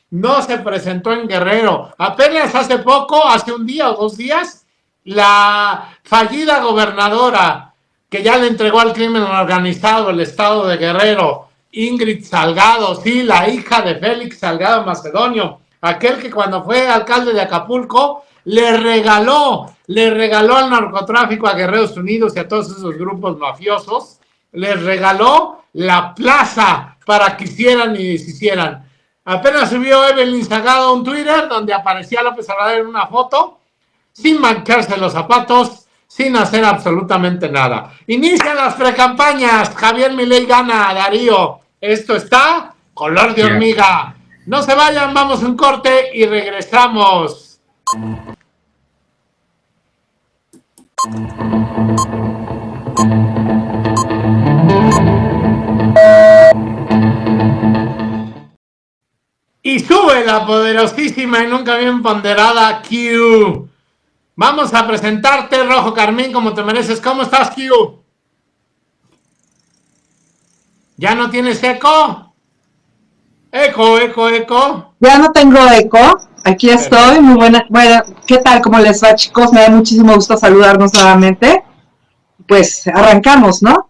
no se presentó en Guerrero. Apenas hace poco, hace un día o 2 días, la fallida gobernadora que ya le entregó al crimen organizado el estado de Guerrero, Ingrid Salgado, sí, la hija de Félix Salgado Macedonio, aquel que cuando fue alcalde de Acapulco le regaló al narcotráfico, a Guerreros Unidos y a todos esos grupos mafiosos, les regaló la plaza para que hicieran y deshicieran. Apenas subió Evelyn Salgado un Twitter donde aparecía López Obrador en una foto, sin mancharse los zapatos, sin hacer absolutamente nada. Inician las precampañas. Javier Milei gana, Darío. Esto está color de hormiga. No se vayan, vamos a un corte y regresamos. Y sube la poderosísima y nunca bien ponderada Q. Vamos a presentarte, Rojo Carmín, como te mereces. ¿Cómo estás, Q? ¿Ya no tienes eco? Eco. Ya no tengo eco. Aquí estoy. Muy buena. Bueno, ¿qué tal? ¿Cómo les va, chicos? Me da muchísimo gusto saludarnos nuevamente. Pues arrancamos, ¿no?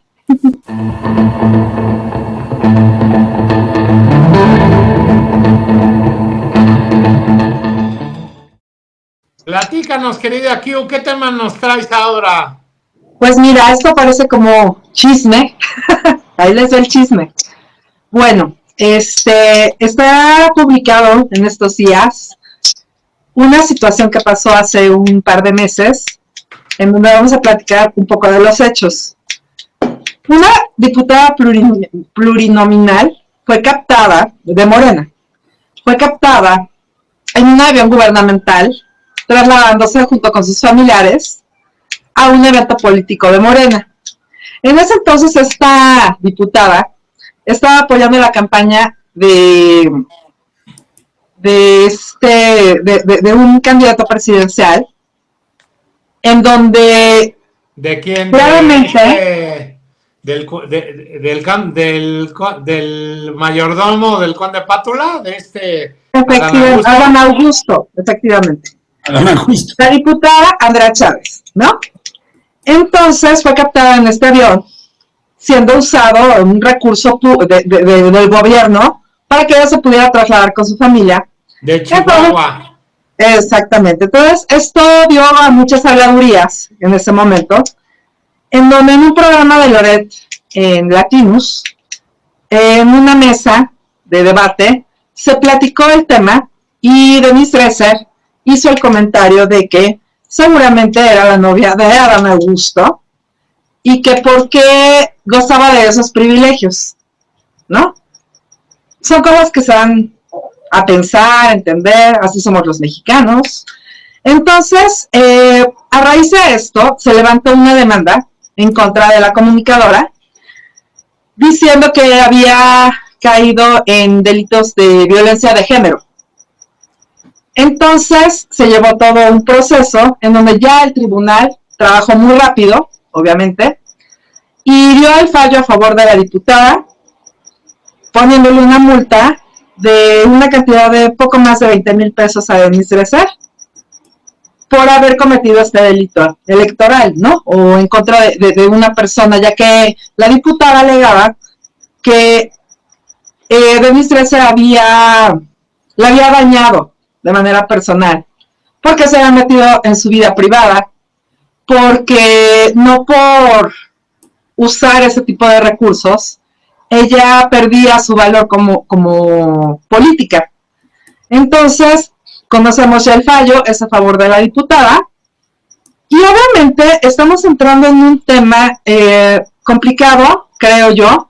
Platícanos, querida Q, ¿qué tema nos traes ahora? Pues mira, esto parece como chisme. Ahí les doy el chisme. Bueno, está publicado en estos días una situación que pasó hace un par de meses, en donde vamos a platicar un poco de los hechos. Una diputada plurinominal fue captada, de Morena, fue captada en un avión gubernamental, trasladándose junto con sus familiares a un evento político de Morena. En ese entonces esta diputada estaba apoyando la campaña de un candidato presidencial, en donde ¿de quién? Claramente del mayordomo del conde Pátula, efectivamente, Adán Augusto, efectivamente. La diputada Andrea Chávez, ¿no? Entonces fue captada en este avión, siendo usado un recurso del gobierno para que ella se pudiera trasladar con su familia. De Chihuahua. Entonces, exactamente. Entonces, esto dio a muchas habladurías en ese momento, en donde en un programa de Loret en Latinus, en una mesa de debate, se platicó el tema y Denise Dresser hizo el comentario de que seguramente era la novia de Adán Augusto y que por qué gozaba de esos privilegios, ¿no? Son cosas que se dan a pensar, a entender, así somos los mexicanos. Entonces, a raíz de esto se levantó una demanda en contra de la comunicadora diciendo que había caído en delitos de violencia de género. Entonces se llevó todo un proceso en donde ya el tribunal trabajó muy rápido, obviamente, y dio el fallo a favor de la diputada, poniéndole una multa de una cantidad de poco más de 20,000 pesos a Denise Dresser por haber cometido este delito electoral, ¿no? O en contra de una persona, ya que la diputada alegaba que Denise Dresser la había dañado de manera personal, porque se había metido en su vida privada, porque no por usar ese tipo de recursos, ella perdía su valor como política. Entonces, conocemos ya el fallo, es a favor de la diputada, y obviamente estamos entrando en un tema complicado, creo yo.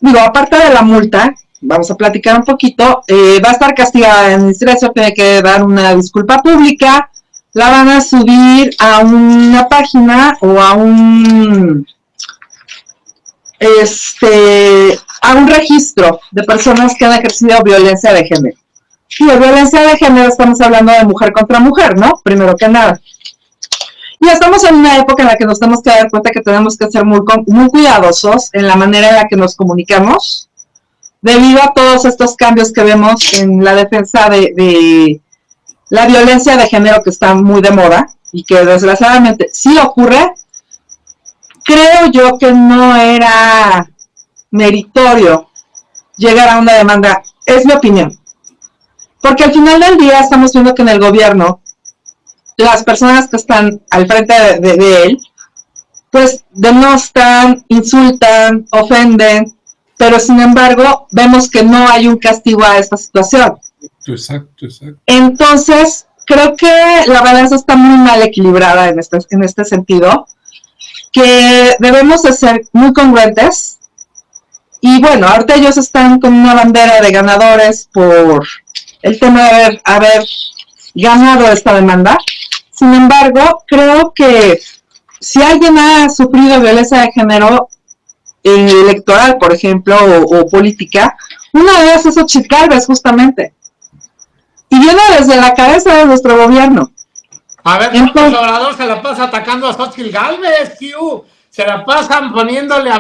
Digo, aparte de la multa, vamos a platicar un poquito, va a estar castigada en administración, tiene que dar una disculpa pública, la van a subir a una página o a un registro de personas que han ejercido violencia de género. Y de violencia de género estamos hablando de mujer contra mujer, ¿no? Primero que nada. Y estamos en una época en la que nos tenemos que dar cuenta que tenemos que ser muy cuidadosos en la manera en la que nos comunicamos, debido a todos estos cambios que vemos en la defensa de la violencia de género, que está muy de moda y que desgraciadamente sí ocurre. Creo yo que no era meritorio llegar a una demanda, es mi opinión, porque al final del día estamos viendo que en el gobierno las personas que están al frente de él, pues denostan, insultan, ofenden, pero sin embargo vemos que no hay un castigo a esta situación. Exacto. Entonces, creo que la balanza está muy mal equilibrada en este sentido, que debemos de ser muy congruentes. Y bueno, ahorita ellos están con una bandera de ganadores por el tema de haber ganado esta demanda. Sin embargo, creo que si alguien ha sufrido violencia de género electoral, por ejemplo, o política, una de ellas es Xochitl Gálvez, justamente. Y viene desde la cabeza de nuestro gobierno. A ver, López Obrador se la pasa atacando a Xochitl Gálvez, Q. Se la pasan poniéndole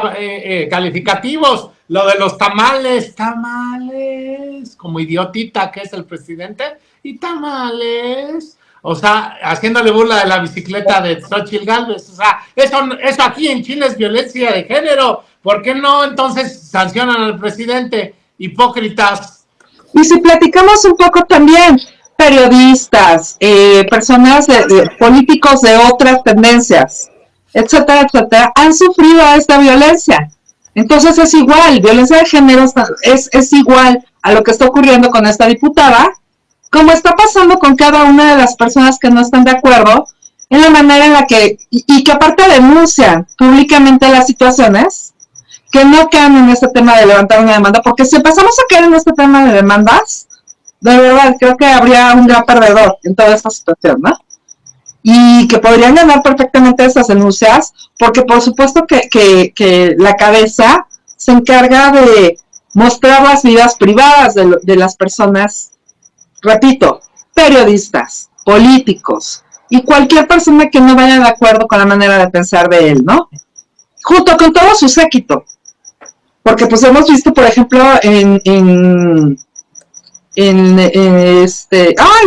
calificativos. Lo de los tamales, como idiotita que es el presidente, y tamales. O sea, haciéndole burla de la bicicleta de Xochitl Gálvez. O sea, eso aquí en Chile es violencia de género. ¿Por qué no entonces sancionan al presidente? Hipócritas. Y si platicamos un poco también, periodistas, personas políticos de otras tendencias, etcétera, han sufrido esta violencia. Entonces es igual, violencia de género es igual a lo que está ocurriendo con esta diputada, como está pasando con cada una de las personas que no están de acuerdo en la manera en la que, y que aparte denuncian públicamente las situaciones, que no quedan en este tema de levantar una demanda, porque si empezamos a caer en este tema de demandas, de verdad creo que habría un gran perdedor en toda esta situación, ¿no? Y que podrían ganar perfectamente esas denuncias, porque por supuesto que la cabeza se encarga de mostrar las vidas privadas de las personas, repito, periodistas, políticos, y cualquier persona que no vaya de acuerdo con la manera de pensar de él, ¿no? Junto con todo su séquito. Porque pues hemos visto, por ejemplo, en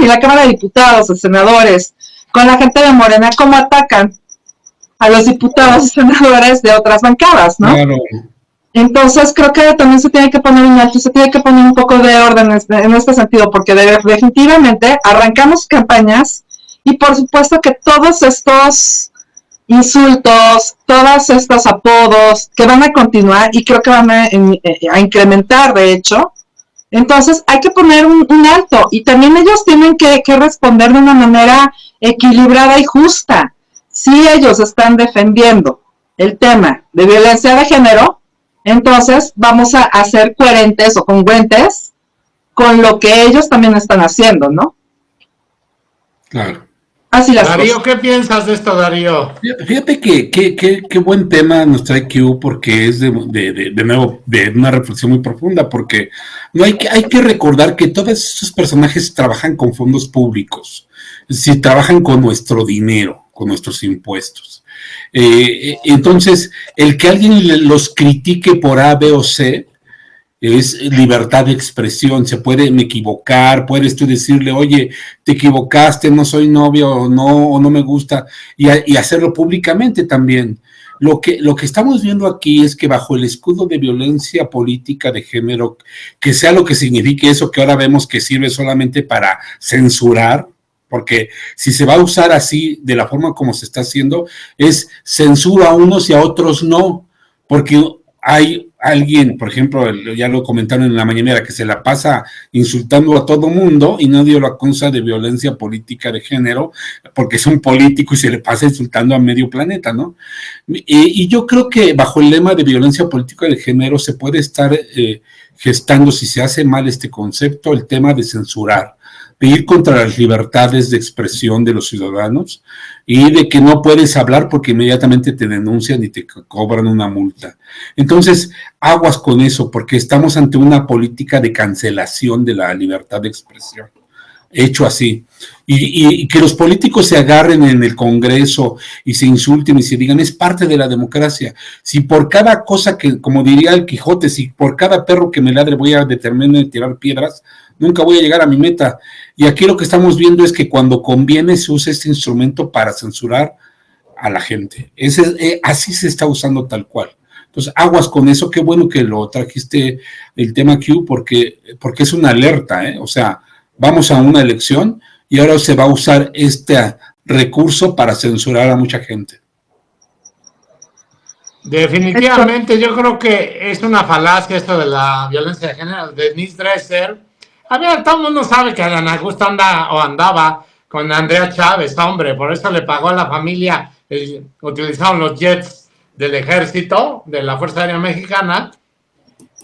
la Cámara de Diputados, de senadores, con la gente de Morena, cómo atacan a los diputados y senadores de otras bancadas, ¿no? Claro. Entonces creo que también se tiene que poner un alto, se tiene que poner un poco de orden en este sentido, porque definitivamente arrancamos campañas y por supuesto que todos estos insultos, todos estos apodos que van a continuar y creo que van a incrementar, de hecho. Entonces hay que poner un alto y también ellos tienen que responder de una manera equilibrada y justa. Si ellos están defendiendo el tema de violencia de género, entonces vamos a ser coherentes o congruentes con lo que ellos también están haciendo, ¿no? Claro. Así las Darío, cosas. ¿qué piensas de esto, Darío? Fíjate que buen tema nos trae Q porque es de nuevo de una reflexión muy profunda, porque no hay que recordar que todos estos personajes trabajan con fondos públicos, si trabajan con nuestro dinero, con nuestros impuestos. Entonces, el que alguien los critique por A, B o C, es libertad de expresión, se puede me equivocar, puedes tú decirle, oye, te equivocaste, no soy novio o no me gusta, y hacerlo públicamente también. Lo que estamos viendo aquí es que bajo el escudo de violencia política de género, que sea lo que signifique eso que ahora vemos que sirve solamente para censurar, porque si se va a usar así, de la forma como se está haciendo, es censura a unos y a otros no, porque hay alguien, por ejemplo, ya lo comentaron en la mañanera, que se la pasa insultando a todo mundo y nadie lo acusa de violencia política de género, porque es un político y se le pasa insultando a medio planeta, ¿no? Y yo creo que bajo el lema de violencia política de género se puede estar gestando, si se hace mal este concepto, el tema de censurar, de ir contra las libertades de expresión de los ciudadanos y de que no puedes hablar porque inmediatamente te denuncian y te cobran una multa. Entonces, aguas con eso, porque estamos ante una política de cancelación de la libertad de expresión, hecho así. Y que los políticos se agarren en el Congreso y se insulten y se digan, es parte de la democracia. Si por cada cosa que, como diría el Quijote, si por cada perro que me ladre voy a determinar tirar piedras, nunca voy a llegar a mi meta. Y aquí lo que estamos viendo es que cuando conviene se usa este instrumento para censurar a la gente. Así se está usando tal cual. Entonces, aguas con eso. Qué bueno que lo trajiste el tema Q, porque es una alerta, ¿eh? O sea, vamos a una elección y ahora se va a usar este recurso para censurar a mucha gente. Definitivamente, yo creo que es una falacia esto de la violencia de género. Denise Dresser, a ver, todo el mundo sabe que Adán Augusto andaba con Andrea Chávez, hombre, por eso le pagó a la familia, utilizaron los jets del ejército, de la Fuerza Aérea Mexicana,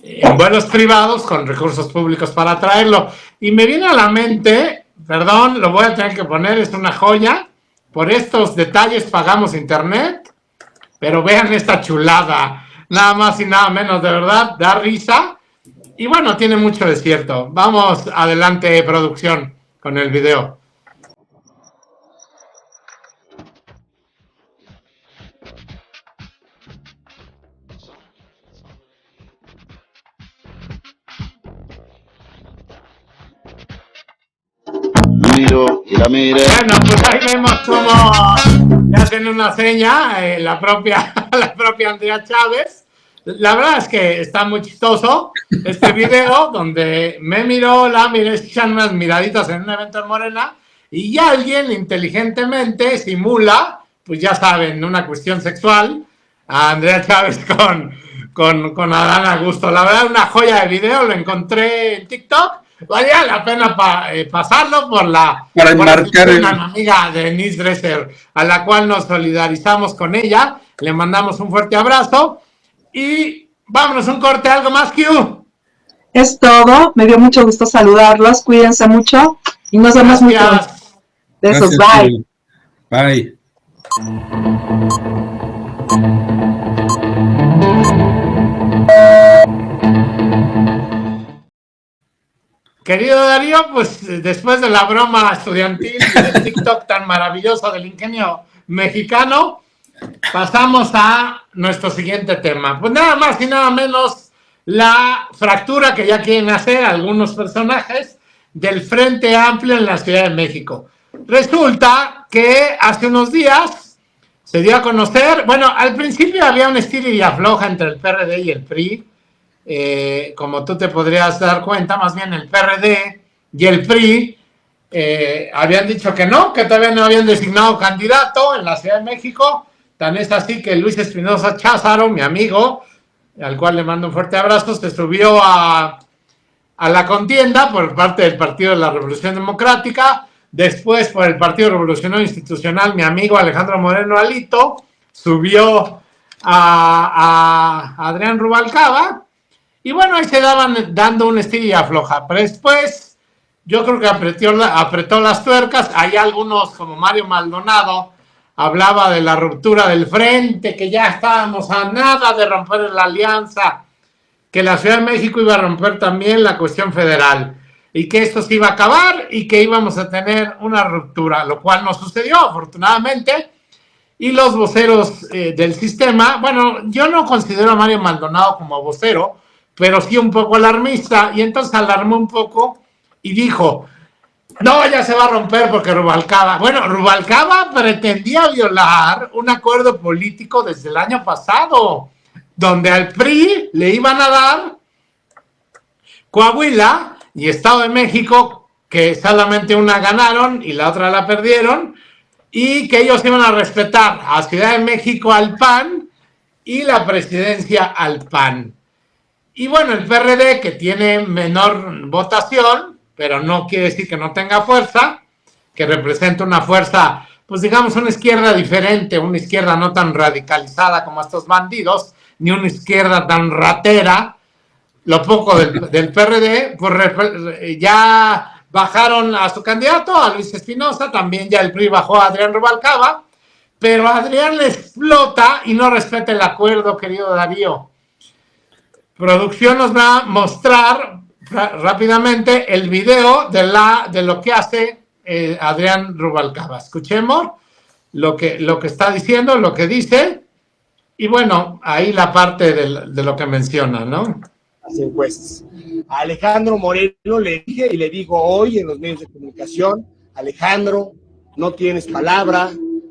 en vuelos privados con recursos públicos para traerlo. Y me viene a la mente, perdón, lo voy a tener que poner, es una joya, por estos detalles pagamos internet, pero vean esta chulada, nada más y nada menos, de verdad, da risa. Y bueno, tiene mucho de cierto. Vamos adelante, producción, con el video. Miro y la mire. Bueno, pues ahí vemos cómo le hacen una seña la propia Andrea Chávez. La verdad es que está muy chistoso este video donde me miró, la miré, echan unas miraditas en un evento en Morena y alguien inteligentemente simula, pues ya saben, una cuestión sexual a Andrea Chávez con Adán Augusto. La verdad, una joya de video, lo encontré en TikTok. Valía la pena pasarlo para enmarcar una amiga de Denise Dresser, a la cual nos solidarizamos con ella. Le mandamos un fuerte abrazo. Y vámonos un corte, algo más, Q. Es todo, me dio mucho gusto saludarlos, cuídense mucho y nos vemos muy pronto. Besos, bye. Bye. Querido Darío, pues después de la broma estudiantil y del TikTok tan maravilloso del ingenio mexicano, pasamos a nuestro siguiente tema. Pues nada más y nada menos la fractura que ya quieren hacer algunos personajes del Frente Amplio en la Ciudad de México. Resulta que hace unos días se dio a conocer, bueno, al principio había un estilo y afloja entre el PRD y el PRI, como tú te podrías dar cuenta, más bien el PRD y el PRI habían dicho que no, que todavía no habían designado candidato en la Ciudad de México. Tan es así que Luis Espinosa Cházaro, mi amigo, al cual le mando un fuerte abrazo, se subió a la contienda por parte del Partido de la Revolución Democrática. Después, por el Partido Revolucionario Institucional, mi amigo Alejandro Moreno Alito subió a Adrián Rubalcaba. Y bueno, ahí se daban dando un estilo y afloja. Pero después yo creo que apretó las tuercas. Hay algunos, como Mario Maldonado, hablaba de la ruptura del frente, que ya estábamos a nada de romper la alianza, que la Ciudad de México iba a romper también la cuestión federal y que esto se iba a acabar y que íbamos a tener una ruptura, lo cual no sucedió, afortunadamente. Y los voceros del sistema, bueno, yo no considero a Mario Maldonado como vocero, pero sí un poco alarmista, y entonces alarmó un poco y dijo, no, ya se va a romper porque Rubalcaba. Bueno, Rubalcaba pretendía violar un acuerdo político desde el año pasado, donde al PRI le iban a dar Coahuila y Estado de México, que solamente una ganaron y la otra la perdieron, y que ellos iban a respetar a Ciudad de México al PAN y la presidencia al PAN. Y bueno, el PRD, que tiene menor votación, pero no quiere decir que no tenga fuerza, que representa una fuerza, pues digamos, una izquierda diferente, una izquierda no tan radicalizada como estos bandidos, ni una izquierda tan ratera, lo poco del PRD, pues ya bajaron a su candidato, a Luis Espinosa, también ya el PRI bajó a Adrián Rubalcaba, pero Adrián le explota y no respeta el acuerdo, querido Darío. Producción nos va a mostrar rápidamente el video de lo que hace Adrián Rubalcaba. Escuchemos lo que está diciendo, lo que dice, y bueno, ahí la parte de lo que menciona, ¿no? Las encuestas. A Alejandro Moreno le dije y le digo hoy en los medios de comunicación, Alejandro, no tienes palabra,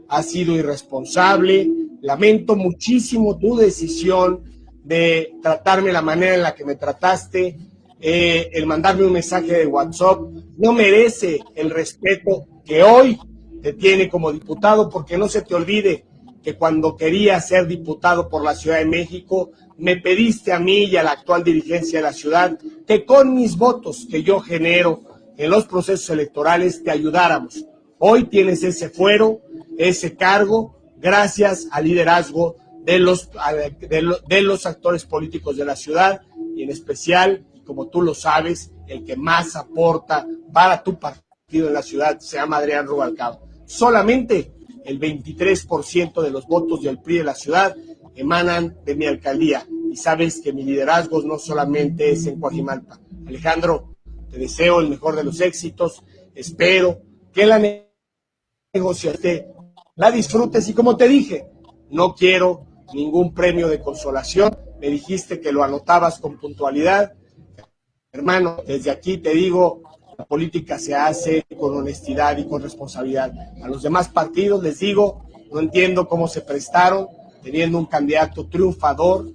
has sido irresponsable, lamento muchísimo tu decisión de tratarme la manera en la que me trataste, el mandarme un mensaje de WhatsApp, no merece el respeto que hoy te tiene como diputado, porque no se te olvide que cuando quería ser diputado por la Ciudad de México, me pediste a mí y a la actual dirigencia de la ciudad que con mis votos que yo genero en los procesos electorales te ayudáramos. Hoy tienes ese fuero, ese cargo, gracias al liderazgo de los actores políticos de la ciudad y en especial, como tú lo sabes, el que más aporta para tu partido en la ciudad se llama Adrián Rubalcaba. Solamente el 23% de los votos del PRI de la ciudad emanan de mi alcaldía. Y sabes que mi liderazgo no solamente es en Coajimalpa. Alejandro, te deseo el mejor de los éxitos. Espero que la negociación la disfrutes. Y como te dije, no quiero ningún premio de consolación. Me dijiste que lo anotabas con puntualidad. Hermano, desde aquí te digo, la política se hace con honestidad y con responsabilidad. A los demás partidos les digo, no entiendo cómo se prestaron teniendo un candidato triunfador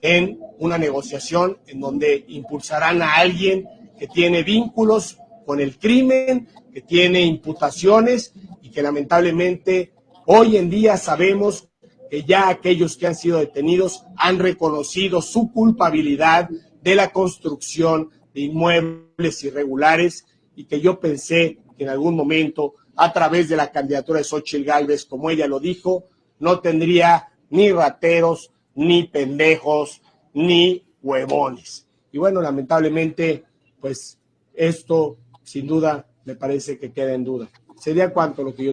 en una negociación en donde impulsarán a alguien que tiene vínculos con el crimen, que tiene imputaciones y que lamentablemente hoy en día sabemos que ya aquellos que han sido detenidos han reconocido su culpabilidad de la construcción de inmuebles irregulares y que yo pensé que en algún momento a través de la candidatura de Xóchitl Gálvez, como ella lo dijo, no tendría ni rateros, ni pendejos, ni huevones. Y bueno, lamentablemente, pues esto sin duda me parece que queda en duda. ¿Sería cuánto lo que yo...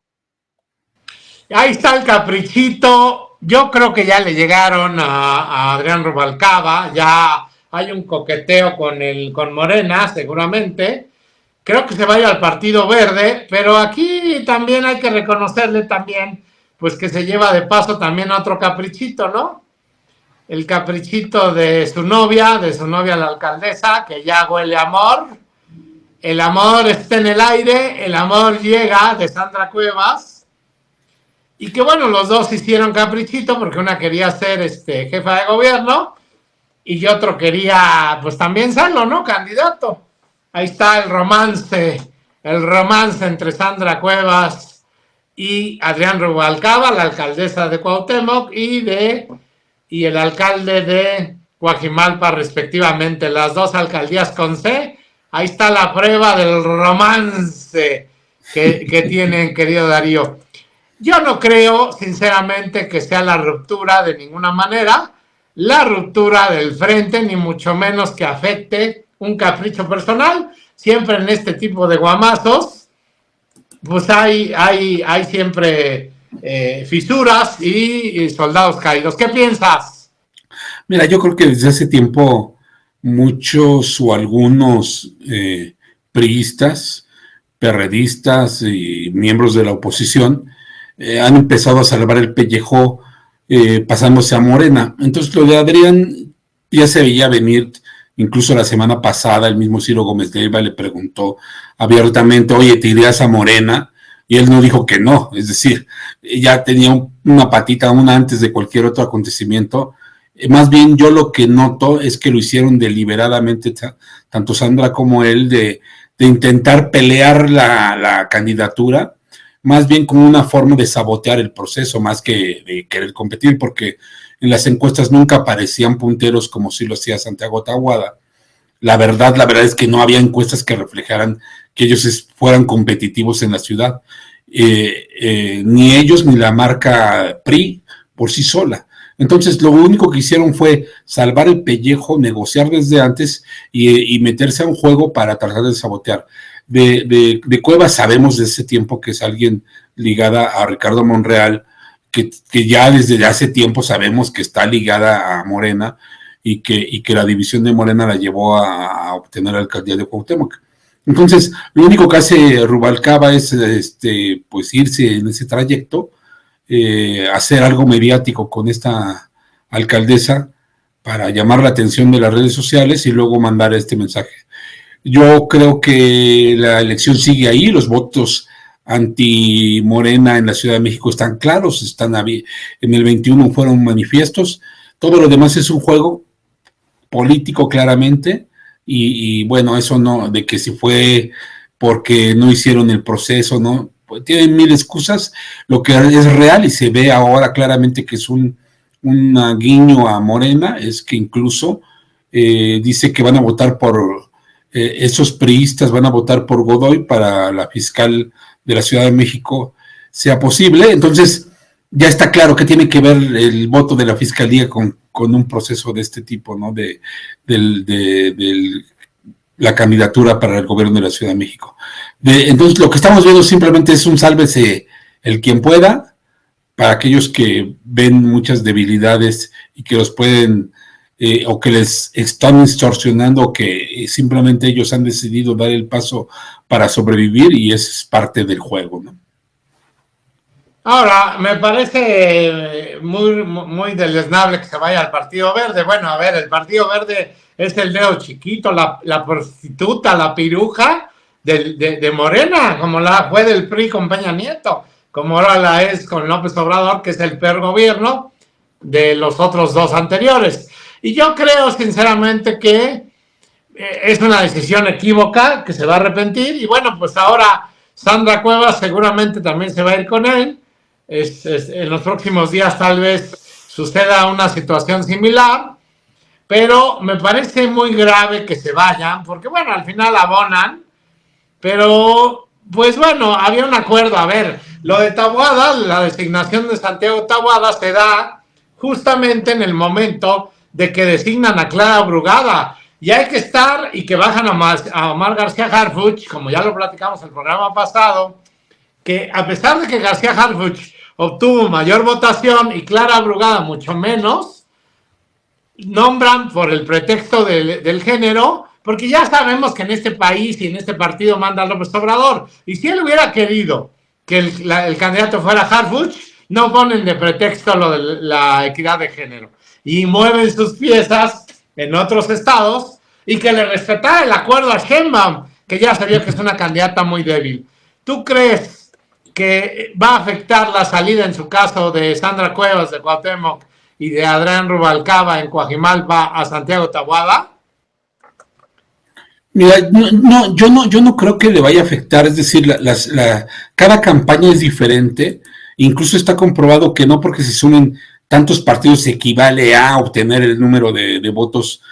Ahí está el caprichito. Yo creo que ya le llegaron a Adrián Rubalcaba, ya hay un coqueteo con Morena, seguramente. Creo que se va a ir al Partido Verde, pero aquí también hay que reconocerle también, pues que se lleva de paso también otro caprichito, ¿no? El caprichito de su novia la alcaldesa, que ya huele a amor. El amor está en el aire, el amor llega, de Sandra Cuevas. Y que bueno, los dos hicieron caprichito porque una quería ser jefa de gobierno y otro quería pues también serlo, ¿no? Candidato. Ahí está el romance entre Sandra Cuevas y Adrián Rubalcaba, la alcaldesa de Cuauhtémoc y el alcalde de Coajimalpa respectivamente, las dos alcaldías con C. Ahí está la prueba del romance que tienen, querido Darío. Yo no creo, sinceramente, que sea la ruptura de ninguna manera, la ruptura del frente, ni mucho menos que afecte un capricho personal, siempre en este tipo de guamazos, pues hay siempre fisuras y soldados caídos. ¿Qué piensas? Mira, yo creo que desde hace tiempo muchos o algunos priistas, perredistas y miembros de la oposición han empezado a salvar el pellejo pasándose a Morena. Entonces lo de Adrián ya se veía venir. Incluso la semana pasada el mismo Ciro Gómez Leiva le preguntó abiertamente, oye, ¿te irías a Morena? Y él no dijo que no, es decir, ya tenía una patita aún antes de cualquier otro acontecimiento. Más bien yo lo que noto es que lo hicieron deliberadamente, tanto Sandra como él, de intentar pelear la candidatura, más bien como una forma de sabotear el proceso, más que de querer competir, porque en las encuestas nunca aparecían punteros como si lo hacía Santiago Taboada. La verdad es que no había encuestas que reflejaran que ellos fueran competitivos en la ciudad, ni ellos ni la marca PRI por sí sola. Entonces lo único que hicieron fue salvar el pellejo, negociar desde antes y meterse a un juego para tratar de sabotear. De Cuevas sabemos de ese tiempo que es alguien ligada a Ricardo Monreal, que ya desde hace tiempo sabemos que está ligada a Morena y que la división de Morena la llevó a obtener la alcaldía de Cuauhtémoc. Entonces, lo único que hace Rubalcaba es pues irse en ese trayecto, hacer algo mediático con esta alcaldesa para llamar la atención de las redes sociales y luego mandar este mensaje. Yo creo que la elección sigue ahí, los votos anti-Morena en la Ciudad de México están claros, en el 21 fueron manifiestos, todo lo demás es un juego político claramente, y bueno, eso no, de que si fue porque no hicieron el proceso, no, pues tienen mil excusas. Lo que es real y se ve ahora claramente que es un guiño a Morena, es que incluso dice que van a votar por esos priistas, van a votar por Godoy para la fiscal de la Ciudad de México sea posible. Entonces ya está claro que tiene que ver el voto de la fiscalía con un proceso de este tipo, ¿no? De la candidatura para el gobierno de la Ciudad de México. Entonces lo que estamos viendo simplemente es un sálvese el quien pueda, para aquellos que ven muchas debilidades y que los pueden o que les están extorsionando, o que simplemente ellos han decidido dar el paso para sobrevivir, y es parte del juego, ¿no? Ahora, me parece muy deleznable que se vaya al Partido Verde. Bueno, a ver, el Partido Verde es el dedo chiquito, la prostituta, la piruja de Morena, como la fue del PRI con Peña Nieto, como ahora la es con López Obrador, que es el peor gobierno de los otros dos anteriores. Y yo creo sinceramente que es una decisión equívoca, que se va a arrepentir, y bueno, pues ahora Sandra Cuevas seguramente también se va a ir con él. En los próximos días tal vez suceda una situación similar, pero me parece muy grave que se vayan, porque bueno, al final abonan, pero pues bueno, había un acuerdo. A ver, lo de Taboada, la designación de Santiago Taboada se da justamente en el momento de que designan a Clara Brugada, y hay que estar, y que bajan a Omar García Harfuch, como ya lo platicamos en el programa pasado, que a pesar de que García Harfuch obtuvo mayor votación y Clara Brugada mucho menos, nombran por el pretexto del género, porque ya sabemos que en este país y en este partido manda López Obrador, y si él hubiera querido que el candidato fuera Harfuch, no ponen de pretexto lo de la equidad de género, y mueven sus piezas en otros estados, y que le respetara el acuerdo a Sheinbaum, que ya sabía que es una candidata muy débil. ¿Tú crees que va a afectar la salida, en su caso, de Sandra Cuevas de Cuauhtémoc y de Adrián Rubalcaba en Coajimalpa a Santiago Taboada? Mira, yo no creo que le vaya a afectar, es decir, cada campaña es diferente, incluso está comprobado que no porque se sumen tantos partidos equivale a obtener el número de votos,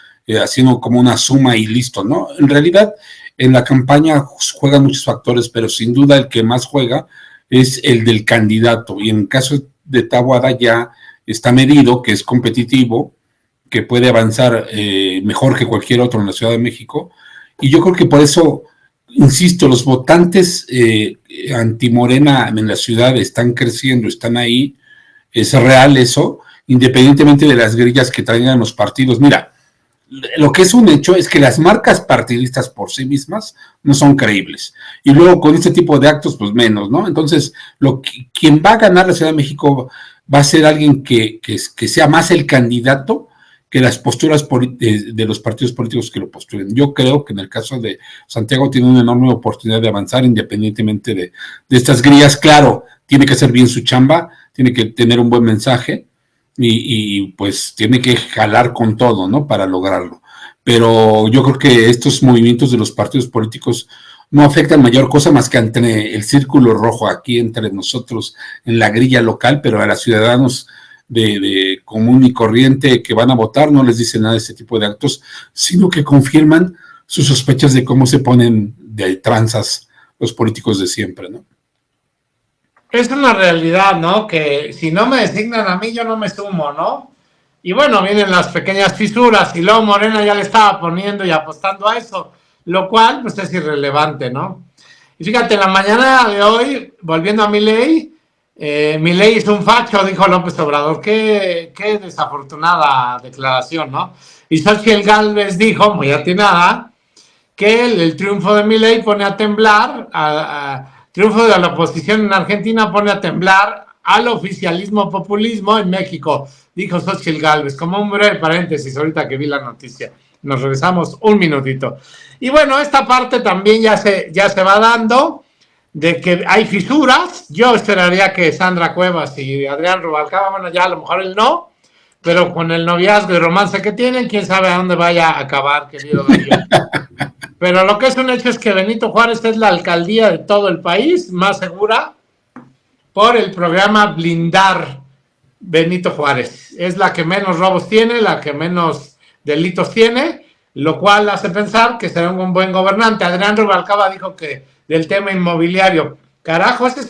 haciendo como una suma y listo, ¿no? En realidad, en la campaña juegan muchos factores, pero sin duda el que más juega es el del candidato, y en el caso de Taboada ya está medido que es competitivo, que puede avanzar mejor que cualquier otro en la Ciudad de México, y yo creo que por eso insisto, los votantes anti-Morena en la ciudad están creciendo, están ahí, es real eso, independientemente de las grillas que traigan los partidos. Mira, lo que es un hecho es que las marcas partidistas por sí mismas no son creíbles. Y luego con este tipo de actos, pues menos, ¿no? Entonces, quien va a ganar la Ciudad de México va a ser alguien que sea más el candidato que las posturas de los partidos políticos que lo postulen. Yo creo que en el caso de Santiago tiene una enorme oportunidad de avanzar independientemente de estas grillas. Claro, tiene que hacer bien su chamba, tiene que tener un buen mensaje, y pues tiene que jalar con todo, ¿no? Para lograrlo. Pero yo creo que estos movimientos de los partidos políticos no afectan mayor cosa más que entre el círculo rojo aquí entre nosotros en la grilla local, pero a los ciudadanos de común y corriente que van a votar no les dice nada de este tipo de actos, sino que confirman sus sospechas de cómo se ponen de tranzas los políticos de siempre, ¿no? Es una realidad, ¿no? Que si no me designan a mí, yo no me sumo, ¿no? Y bueno, vienen las pequeñas fisuras y luego Morena ya le estaba poniendo y apostando a eso, lo cual pues es irrelevante, ¿no? Y fíjate, en la mañana de hoy, volviendo a Milei es un facho, dijo López Obrador. Qué desafortunada declaración, ¿no? Y Xochitl Gálvez dijo, muy atinada, que el triunfo de Milei pone a temblar triunfo de la oposición en Argentina pone a temblar al oficialismo populismo en México, dijo Xochitl Gálvez, como un breve paréntesis ahorita que vi la noticia. Nos regresamos un minutito. Y bueno, esta parte también ya se va dando, de que hay fisuras. Yo esperaría que Sandra Cuevas y Adrián Rubalcaba, bueno, ya a lo mejor él no, pero con el noviazgo y romance que tienen, quién sabe a dónde vaya a acabar, querido Darío. Pero lo que es un hecho es que Benito Juárez es la alcaldía de todo el país más segura por el programa Blindar Benito Juárez. Es la que menos robos tiene, la que menos delitos tiene, lo cual hace pensar que será un buen gobernante. Adrián Rubalcaba dijo que del tema inmobiliario, carajo, esa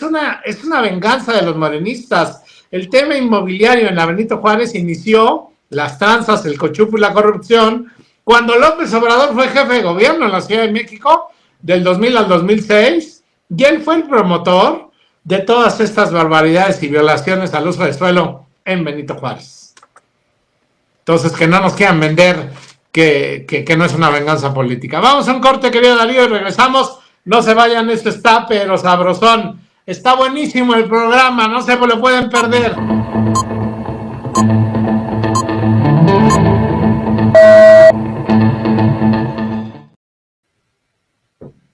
es una venganza de los morenistas. El tema inmobiliario en la Benito Juárez inició las tranzas, el cochupo y la corrupción cuando López Obrador fue jefe de gobierno en la Ciudad de México del 2000 al 2006, y él fue el promotor de todas estas barbaridades y violaciones al uso de suelo en Benito Juárez. Entonces, que no nos quieran vender que no es una venganza política. Vamos a un corte, querido Darío, y regresamos. No se vayan, esto está pero sabrosón. Está buenísimo el programa, no se lo pueden perder.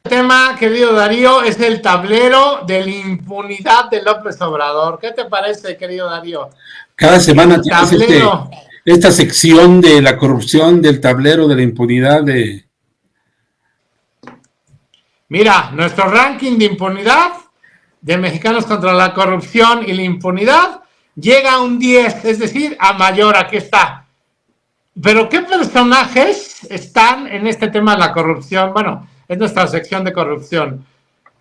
El tema, querido Darío, es el tablero de la impunidad de López Obrador. ¿Qué te parece, querido Darío? Cada semana tienes esta sección de la corrupción, del tablero de la impunidad de... Mira, nuestro ranking de impunidad de mexicanos contra la corrupción y la impunidad llega a un 10, es decir, a mayor, aquí está. Pero ¿qué personajes están en este tema de la corrupción? Bueno, es nuestra sección de corrupción.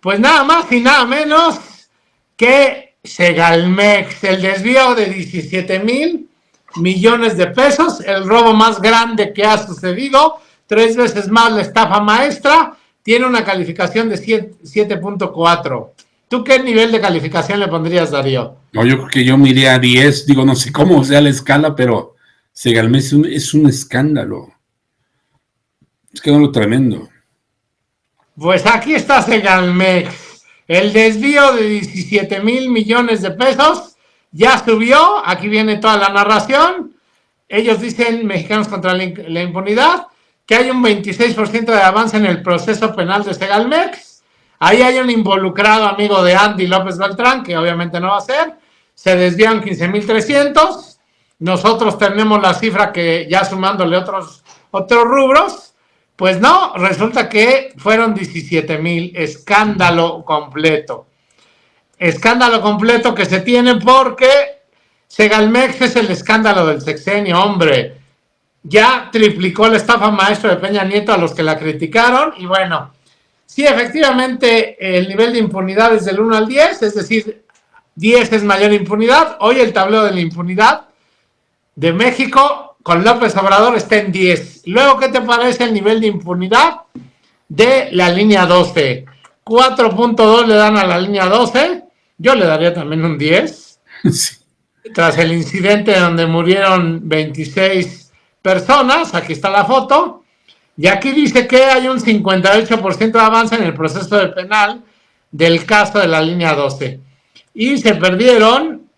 Pues nada más y nada menos que Segalmex, el desvío de 17,000 millones de pesos, el robo más grande que ha sucedido, 3 veces más la estafa maestra, tiene una calificación de 7.4. ¿Tú qué nivel de calificación le pondrías, Darío? No, yo creo que yo me iría a 10, digo, no sé cómo sea la escala, pero Segalmex es un escándalo. Escándalo tremendo. Pues aquí está Segalmex. El desvío de 17,000 millones de pesos ya subió. Aquí viene toda la narración. Ellos dicen, Mexicanos contra la impunidad, que hay un 26% de avance en el proceso penal de Segalmex. Ahí hay un involucrado amigo de Andy López Beltrán, que obviamente no va a ser. Se desvían 15,300. Nosotros tenemos la cifra que ya sumándole otros rubros. Pues no, resulta que fueron 17,000, escándalo completo. Escándalo completo que se tiene porque Segalmex es el escándalo del sexenio, hombre. Ya triplicó la estafa maestra de Peña Nieto a los que la criticaron y bueno, sí, efectivamente el nivel de impunidad es del 1 al 10, es decir, 10 es mayor impunidad. Hoy el tablero de la impunidad de México con López Obrador está en 10. Luego, ¿qué te parece el nivel de impunidad de la línea 12. 4.2 le dan a la línea 12. Yo le daría también un 10. Sí. Tras el incidente donde murieron 26 personas, aquí está la foto, y aquí dice que hay un 58% de avance en el proceso de penal del caso de la línea 12. Y se perdieron,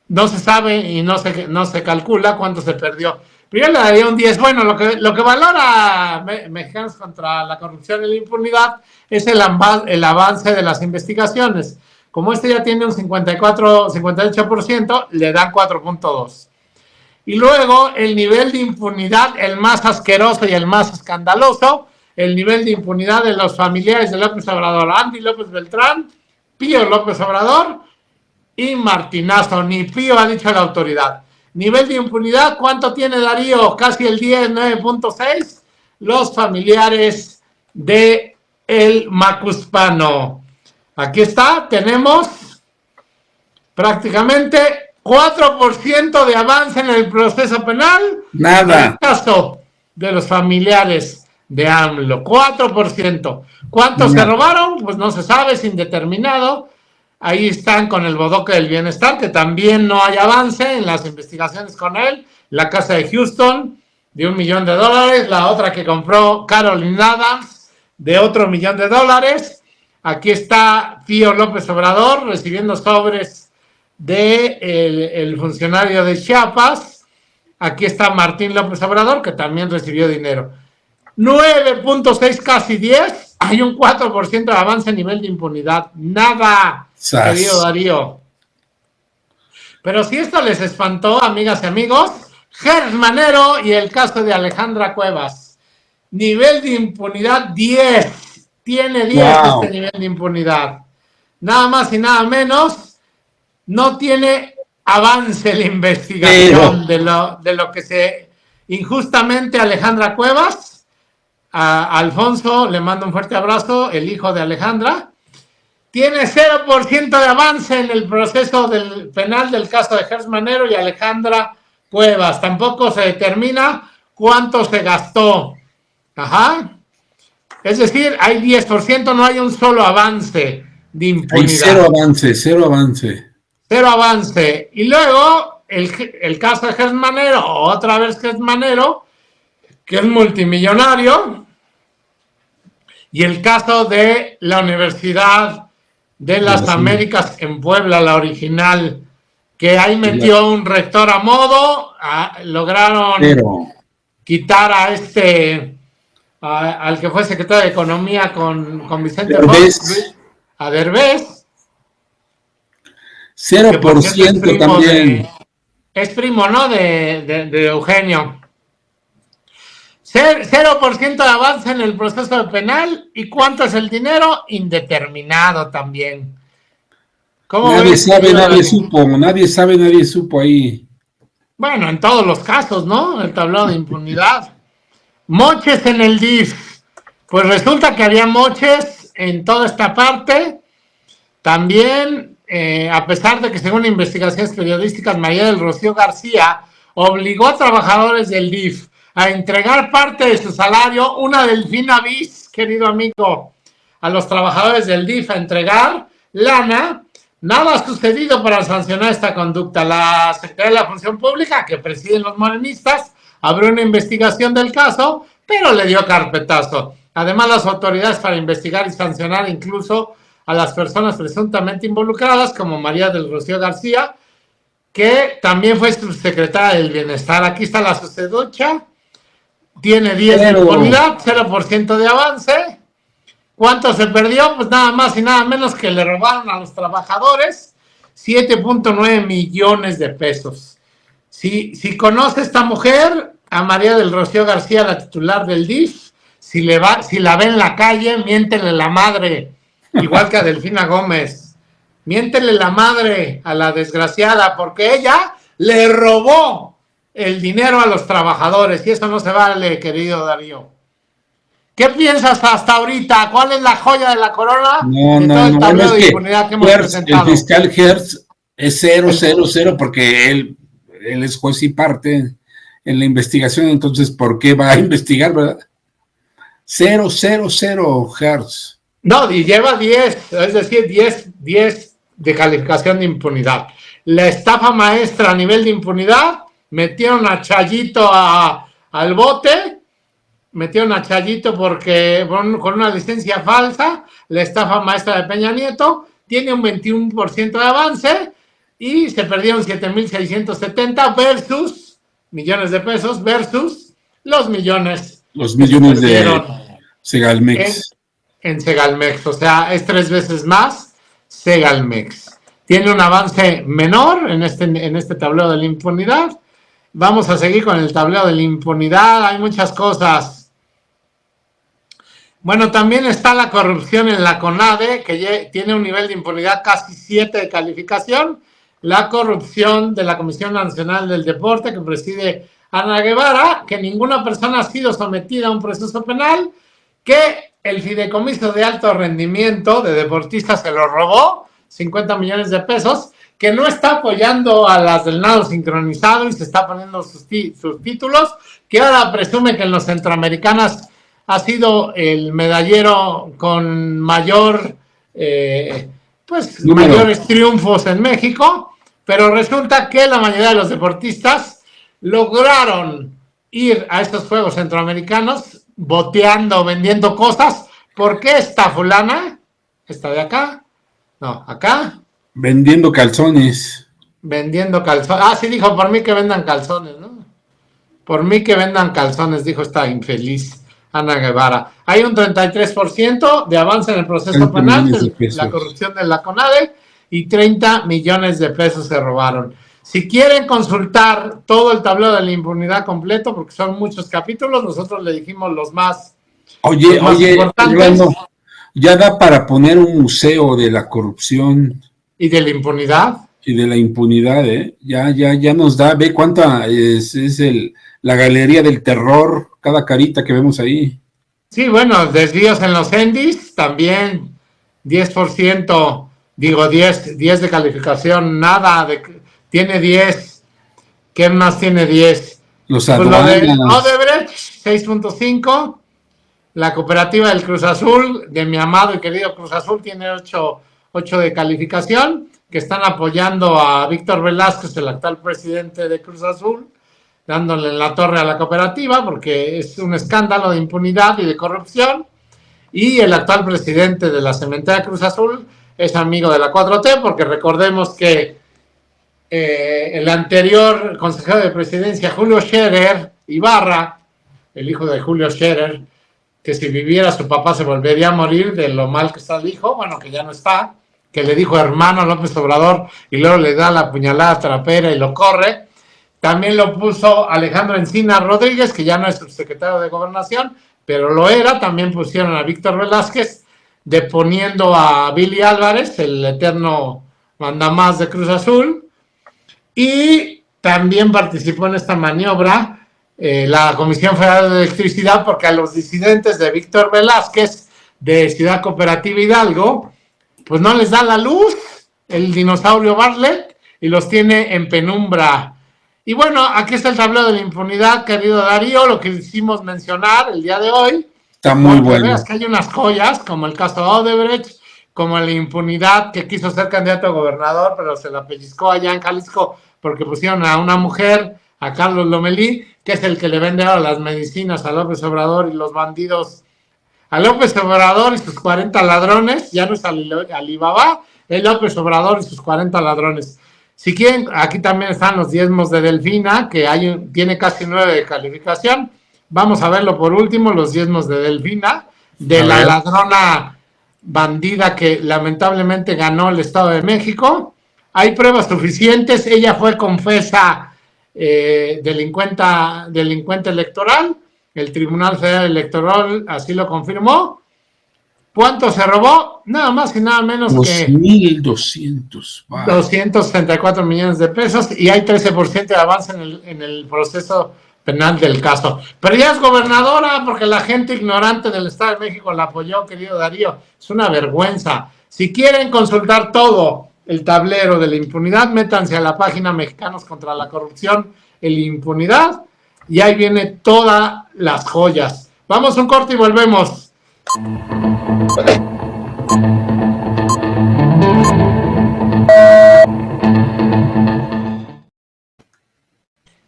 no se sabe y no se calcula cuánto se perdió. Pero yo le daría un 10. Bueno, lo que valora Mexicanos contra la Corrupción y la Impunidad es el avance de las investigaciones. Como este ya tiene un 58%, le dan 4.2. Y luego el nivel de impunidad, el más asqueroso y el más escandaloso, el nivel de impunidad de los familiares de López Obrador, Andy López Beltrán, Pío López Obrador y Martinazo. Ni Pío ha dicho la autoridad. Nivel de impunidad, ¿cuánto tiene Darío? Casi el 10, 9.6. Los familiares de el Macuspano. Aquí está, tenemos prácticamente 4% de avance en el proceso penal. Nada. En el caso de los familiares de AMLO, 4%. ¿Cuántos se robaron? Pues no se sabe, es indeterminado. Ahí están con el bodoque del bienestar, que también no hay avance en las investigaciones con él. La casa de Houston, de $1 millón. La otra que compró Caroline Adams, de otro $1 millón. Aquí está Pío López Obrador recibiendo sobres de el funcionario de Chiapas. Aquí está Martín López Obrador, que también recibió dinero. 9.6, casi 10. Hay un 4% de avance a nivel de impunidad. Nada, querido Darío. Pero si esto les espantó, amigas y amigos, Gers Manero y el caso de Alejandra Cuevas. Nivel de impunidad 10. Tiene 10 este nivel de impunidad. Nada más y nada menos, no tiene avance la investigación de lo que se injustamente Alejandra Cuevas. A Alfonso le mando un fuerte abrazo, el hijo de Alejandra. Tiene 0% de avance en el proceso del penal del caso de Gers Manero y Alejandra Cuevas. Tampoco se determina cuánto se gastó. Ajá. Es decir, hay 10%, no hay un solo avance de impunidad. Hay cero avance. Cero avance. Y luego, el caso de Gers Manero, otra vez Gers Manero, que es multimillonario, y el caso de la Universidad de las Américas en Puebla, la original, que ahí metió un rector a modo, lograron quitar a al que fue secretario de Economía con Vicente Fox, a Derbez. 0% también. Es primo, ¿no? De Eugenio. 0% de avance en el proceso penal. ¿Y cuánto es el dinero? Indeterminado también. Nadie sabe, nadie supo ahí. Bueno, en todos los casos, ¿no? El tablero de impunidad. Moches en el DIF. Pues resulta que había moches en toda esta parte. También, a pesar de que según investigaciones periodísticas, María del Rocío García obligó a trabajadores del DIF a entregar parte de su salario, una Delfina Bis, querido amigo, a los trabajadores del DIF a entregar lana. Nada ha sucedido para sancionar esta conducta. La Secretaría de la Función Pública, que presiden los morenistas, abrió una investigación del caso, pero le dio carpetazo. Además, las autoridades para investigar y sancionar incluso a las personas presuntamente involucradas, como María del Rocío García, que también fue subsecretaria del Bienestar. Aquí está la suceducha. Tiene 10 de impunidad, 0% de avance. ¿Cuánto se perdió? Pues nada más y nada menos que le robaron a los trabajadores 7.9 millones de pesos. Si conoce esta mujer, a María del Rocío García, la titular del DIF, si la ve en la calle, miéntele la madre, igual que a Delfina Gómez. Miéntele la madre a la desgraciada, porque ella le robó el dinero a los trabajadores, y eso no se vale, querido Darío. ¿Qué piensas hasta ahorita? ¿Cuál es la joya de la corona de todo el tablero de impunidad que hemos presentado? El fiscal Hertz es 000 porque él es juez y parte en la investigación, entonces ¿por qué va a investigar, verdad? 000 Hertz. No, y lleva 10, es decir, 10 de calificación de impunidad. La estafa maestra a nivel de impunidad, metieron a Chayito al bote, metieron a Chayito porque con una licencia falsa, la estafa maestra de Peña Nieto, tiene un 21% de avance y se perdieron 7,670 versus millones de pesos versus los millones de Segalmex. En Segalmex, o sea, es 3 veces más Segalmex. Tiene un avance menor en este tablero de la impunidad. Vamos a seguir con el tablero de la impunidad. Hay muchas cosas. Bueno, también está la corrupción en la CONADE, que tiene un nivel de impunidad casi 7 de calificación. La corrupción de la Comisión Nacional del Deporte, que preside Ana Guevara, que ninguna persona ha sido sometida a un proceso penal, que el fideicomiso de alto rendimiento de deportistas se lo robó, 50 millones de pesos, que no está apoyando a las del nado sincronizado y se está poniendo sus títulos, que ahora presume que en los centroamericanas ha sido el medallero con mayores triunfos en México, pero resulta que la mayoría de los deportistas lograron ir a estos Juegos Centroamericanos boteando, vendiendo cosas. ¿Por qué esta fulana? ¿Esta de acá? No, acá. Vendiendo calzones. Vendiendo calzones. Ah, sí, dijo, por mí que vendan calzones, ¿no? Por mí que vendan calzones, dijo esta infeliz Ana Guevara. Hay un 33% de avance en el proceso penal de la corrupción de la CONADE y 30 millones de pesos se robaron. Si quieren consultar todo el tablero de la impunidad completo, porque son muchos capítulos, nosotros le dijimos los más importantes. Orlando, ya da para poner un museo de la corrupción. Y de la impunidad. Y de la impunidad, ya nos da, ve cuánta es la galería del terror, cada carita que vemos ahí. Sí, bueno, desvíos en los endis, también 10%, digo 10 de calificación, nada, tiene 10. ¿Qué más tiene 10? Los aduanas. Pues lo de Odebrecht, 6.5. La cooperativa del Cruz Azul, de mi amado y querido Cruz Azul, tiene 8 de calificación, que están apoyando a Víctor Velázquez, el actual presidente de Cruz Azul, dándole en la torre a la cooperativa, porque es un escándalo de impunidad y de corrupción, y el actual presidente de la cementera Cruz Azul es amigo de la 4T, porque recordemos que el anterior consejero de presidencia, Julio Scherer Ibarra, el hijo de Julio Scherer, que si viviera su papá se volvería a morir de lo mal que está el hijo, bueno, que ya no está, que le dijo hermano a López Obrador y luego le da la puñalada trapera y lo corre. También lo puso Alejandro Encina Rodríguez, que ya no es subsecretario de Gobernación, pero lo era. También pusieron a Víctor Velázquez, deponiendo a Billy Álvarez, el eterno mandamás de Cruz Azul. Y también participó en esta maniobra la Comisión Federal de Electricidad, porque a los disidentes de Víctor Velázquez, de Ciudad Cooperativa Hidalgo, pues no les da la luz el dinosaurio Bartlett y los tiene en penumbra. Y bueno, aquí está el tablero de la impunidad, querido Darío, lo que hicimos mencionar el día de hoy. Está muy bueno. Veas que hay unas joyas, como el caso de Odebrecht, como la impunidad que quiso ser candidato a gobernador, pero se la pellizcó allá en Jalisco porque pusieron a una mujer, a Carlos Lomelí, que es el que le vende ahora las medicinas a López Obrador y los bandidos. A López Obrador y sus 40 ladrones, ya no es Alibaba, es López Obrador y sus 40 ladrones. Si quieren, aquí también están los diezmos de Delfina, que tiene casi 9 de calificación. Vamos a verlo por último, los diezmos de Delfina, de la ladrona bandida que lamentablemente ganó el Estado de México. Hay pruebas suficientes, ella fue confesa delincuente electoral. El Tribunal Federal Electoral así lo confirmó. ¿Cuánto se robó? Nada más y nada menos que 2.200. Wow. 264 millones de pesos y hay 13% de avance en el proceso penal del caso. Pero ya es gobernadora porque la gente ignorante del Estado de México la apoyó, querido Darío. Es una vergüenza. Si quieren consultar todo el tablero de la impunidad, métanse a la página Mexicanos contra la Corrupción y la Impunidad y ahí viene todas las joyas. Vamos a un corte y volvemos.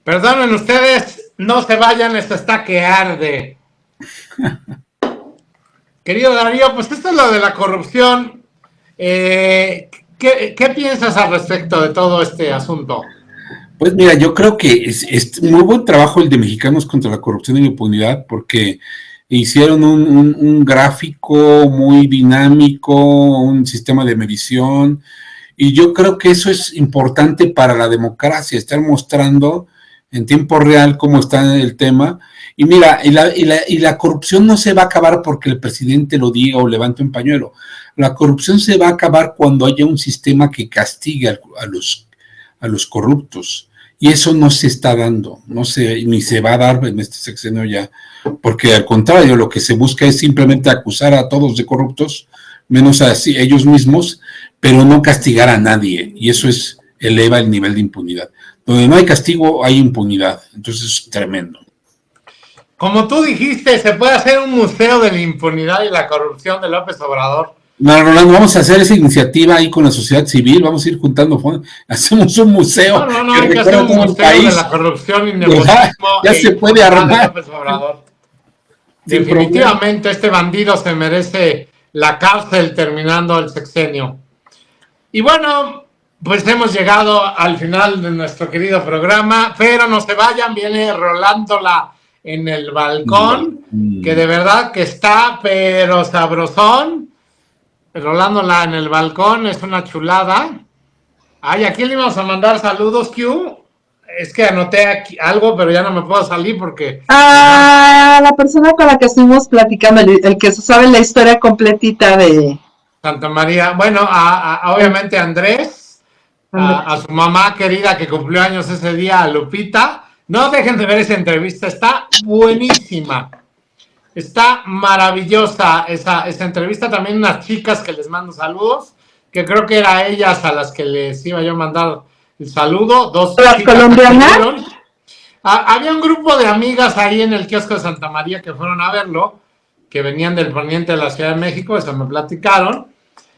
Perdonen ustedes, no se vayan, esto está que arde. Querido Darío, pues esto es lo de la corrupción. ¿Qué piensas al respecto de todo este asunto? Pues mira, yo creo que es muy buen trabajo el de Mexicanos contra la Corrupción y la Impunidad, porque hicieron un gráfico muy dinámico, un sistema de medición, y yo creo que eso es importante para la democracia, estar mostrando en tiempo real cómo está el tema. Y mira, y la corrupción no se va a acabar porque el presidente lo diga o levante un pañuelo. La corrupción se va a acabar cuando haya un sistema que castigue a los corruptos. Y eso no se está dando, ni se va a dar en este sexenio ya, porque al contrario, lo que se busca es simplemente acusar a todos de corruptos, menos a ellos mismos, pero no castigar a nadie, y eso eleva el nivel de impunidad. Donde no hay castigo, hay impunidad, entonces es tremendo. Como tú dijiste, se puede hacer un museo de la impunidad y la corrupción de López Obrador. No, Rolando, vamos a hacer esa iniciativa ahí con la sociedad civil, vamos a ir juntando fondos, hacemos un museo. No, hay que hacer un museo de la corrupción y nepotismo. Ya se puede armar. Definitivamente este bandido se merece la cárcel terminando el sexenio. Y bueno, pues hemos llegado al final de nuestro querido programa, pero no se vayan, viene Rolándola en el balcón, que de verdad que está, pero sabrosón. Rolándola en el balcón, es una chulada. Ay, ¿a quién le íbamos a mandar saludos, Q? Es que anoté aquí algo, pero ya no me puedo salir porque... La persona con la que estuvimos platicando, el que sabe la historia completita de... Santa María. Bueno, obviamente a Andrés, a su mamá querida que cumplió años ese día, a Lupita. No dejen de ver esa entrevista, está buenísima. Está maravillosa esa entrevista. También unas chicas que les mando saludos, que creo que eran ellas a las que les iba yo a mandar el saludo. Dos ¿Las colombianas? Había un grupo de amigas ahí en el kiosco de Santa María que fueron a verlo, que venían del poniente de la Ciudad de México, eso me platicaron.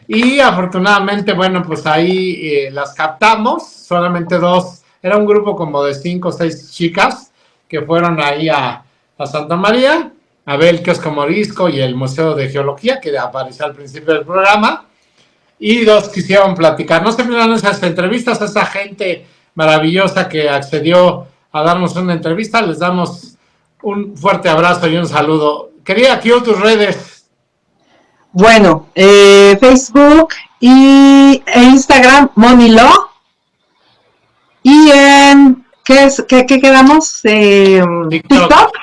Y afortunadamente, bueno, pues ahí las captamos, solamente dos. Era un grupo como de 5 o 6 chicas que fueron ahí a Santa María a ver el kiosco morisco y el Museo de Geología, que apareció al principio del programa, y dos quisieron platicar. No se pierdan esas entrevistas, a esa gente maravillosa que accedió a darnos una entrevista. Les damos un fuerte abrazo y un saludo. Querida Q, tus redes. Bueno, Facebook e Instagram, Monilo. Y en, ¿qué quedamos? TikTok,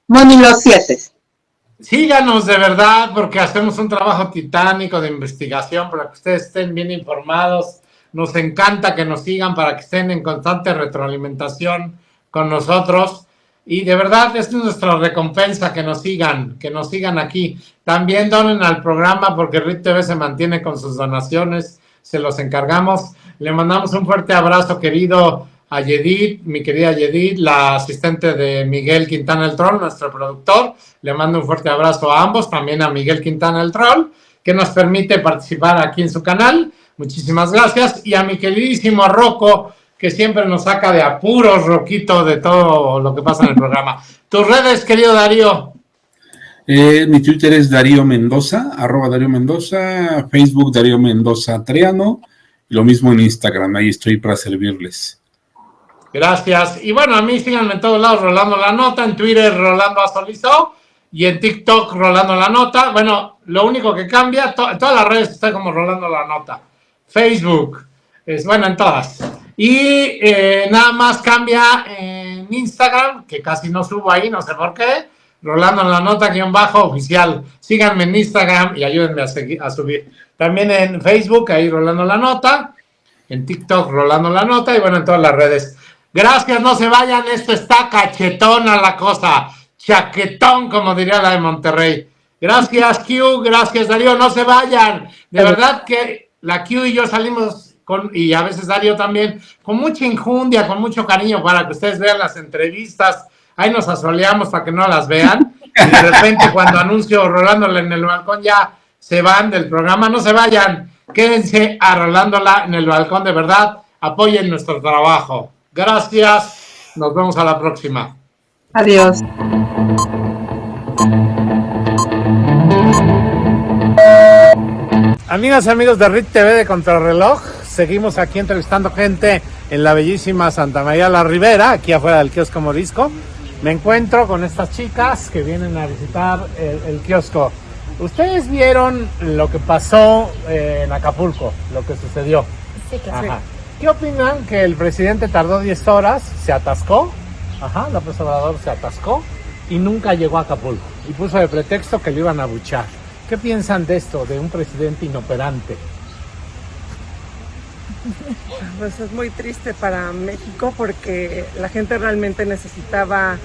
Monilo7. Síganos de verdad, porque hacemos un trabajo titánico de investigación para que ustedes estén bien informados. Nos encanta que nos sigan para que estén en constante retroalimentación con nosotros. Y de verdad, es nuestra recompensa que nos sigan aquí. También donen al programa porque RIT TV se mantiene con sus donaciones. Se los encargamos. Le mandamos un fuerte abrazo, querido, a Yedid, mi querida Yedid, la asistente de Miguel Quintana el Troll, nuestro productor. Le mando un fuerte abrazo a ambos, también a Miguel Quintana el Troll, que nos permite participar aquí en su canal. Muchísimas gracias. Y a mi queridísimo Rocco, que siempre nos saca de apuros, Roquito, de todo lo que pasa en el programa. Tus redes, querido Darío. Mi Twitter es Darío Mendoza, @Darío Mendoza, Facebook Darío Mendoza Triano, y lo mismo en Instagram, ahí estoy para servirles. Gracias. Y bueno, a mí síganme en todos lados, Rolando la Nota, en Twitter Rolando Asolizó y en TikTok Rolando la Nota. Bueno, lo único que cambia, todas las redes están como Rolando la Nota. Facebook, bueno, en todas. Y nada más cambia en Instagram, que casi no subo ahí, no sé por qué. Rolando la Nota _oficial. Síganme en Instagram y ayúdenme a subir. También en Facebook, ahí Rolando la Nota. En TikTok Rolando la Nota y bueno, en todas las redes. Gracias, no se vayan, esto está cachetona la cosa, chaquetón, como diría la de Monterrey. Gracias, Q, gracias, Darío, no se vayan. De verdad que la Q y yo salimos, y a veces Darío también, con mucha injundia, con mucho cariño para que ustedes vean las entrevistas. Ahí nos asoleamos para que no las vean. y de repente cuando anuncio Rolándola en el balcón ya se van del programa. No se vayan, quédense a Rolándola en el balcón, de verdad, apoyen nuestro trabajo. Gracias, nos vemos a la próxima. Adiós. Amigas y amigos de RIT TV de Contrarreloj, seguimos aquí entrevistando gente en la bellísima Santa María la Ribera, aquí afuera del kiosco Morisco. Me encuentro con estas chicas que vienen a visitar el kiosco. Ustedes vieron lo que pasó en Acapulco, lo que sucedió. Sí, claro. Ajá. ¿Qué opinan que el presidente tardó 10 horas, se atascó? Ajá, López Obrador se atascó y nunca llegó a Acapulco. Y puso de pretexto que lo iban a abuchar. ¿Qué piensan de esto, de un presidente inoperante? Pues es muy triste para México porque la gente realmente necesitaba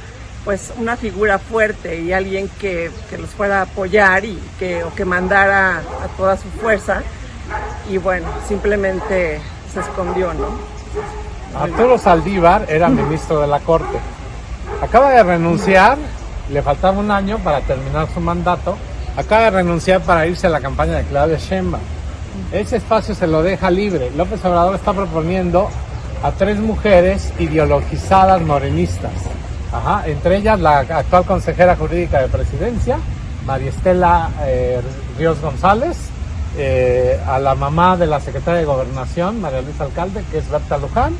pues una figura fuerte y alguien que los fuera a apoyar y que mandara a toda su fuerza, y bueno, simplemente se escondió, ¿no? Arturo Saldívar era ministro de la Corte. Acaba de renunciar, le faltaba un año para terminar su mandato. Acaba de renunciar para irse a la campaña de Claudia Sheinbaum. Ese espacio se lo deja libre. López Obrador está proponiendo a 3 mujeres ideologizadas morenistas. Ajá, entre ellas la actual consejera jurídica de Presidencia, María Estela Ríos González, a la mamá de la secretaria de Gobernación, María Luisa Alcalde, que es Berta Luján,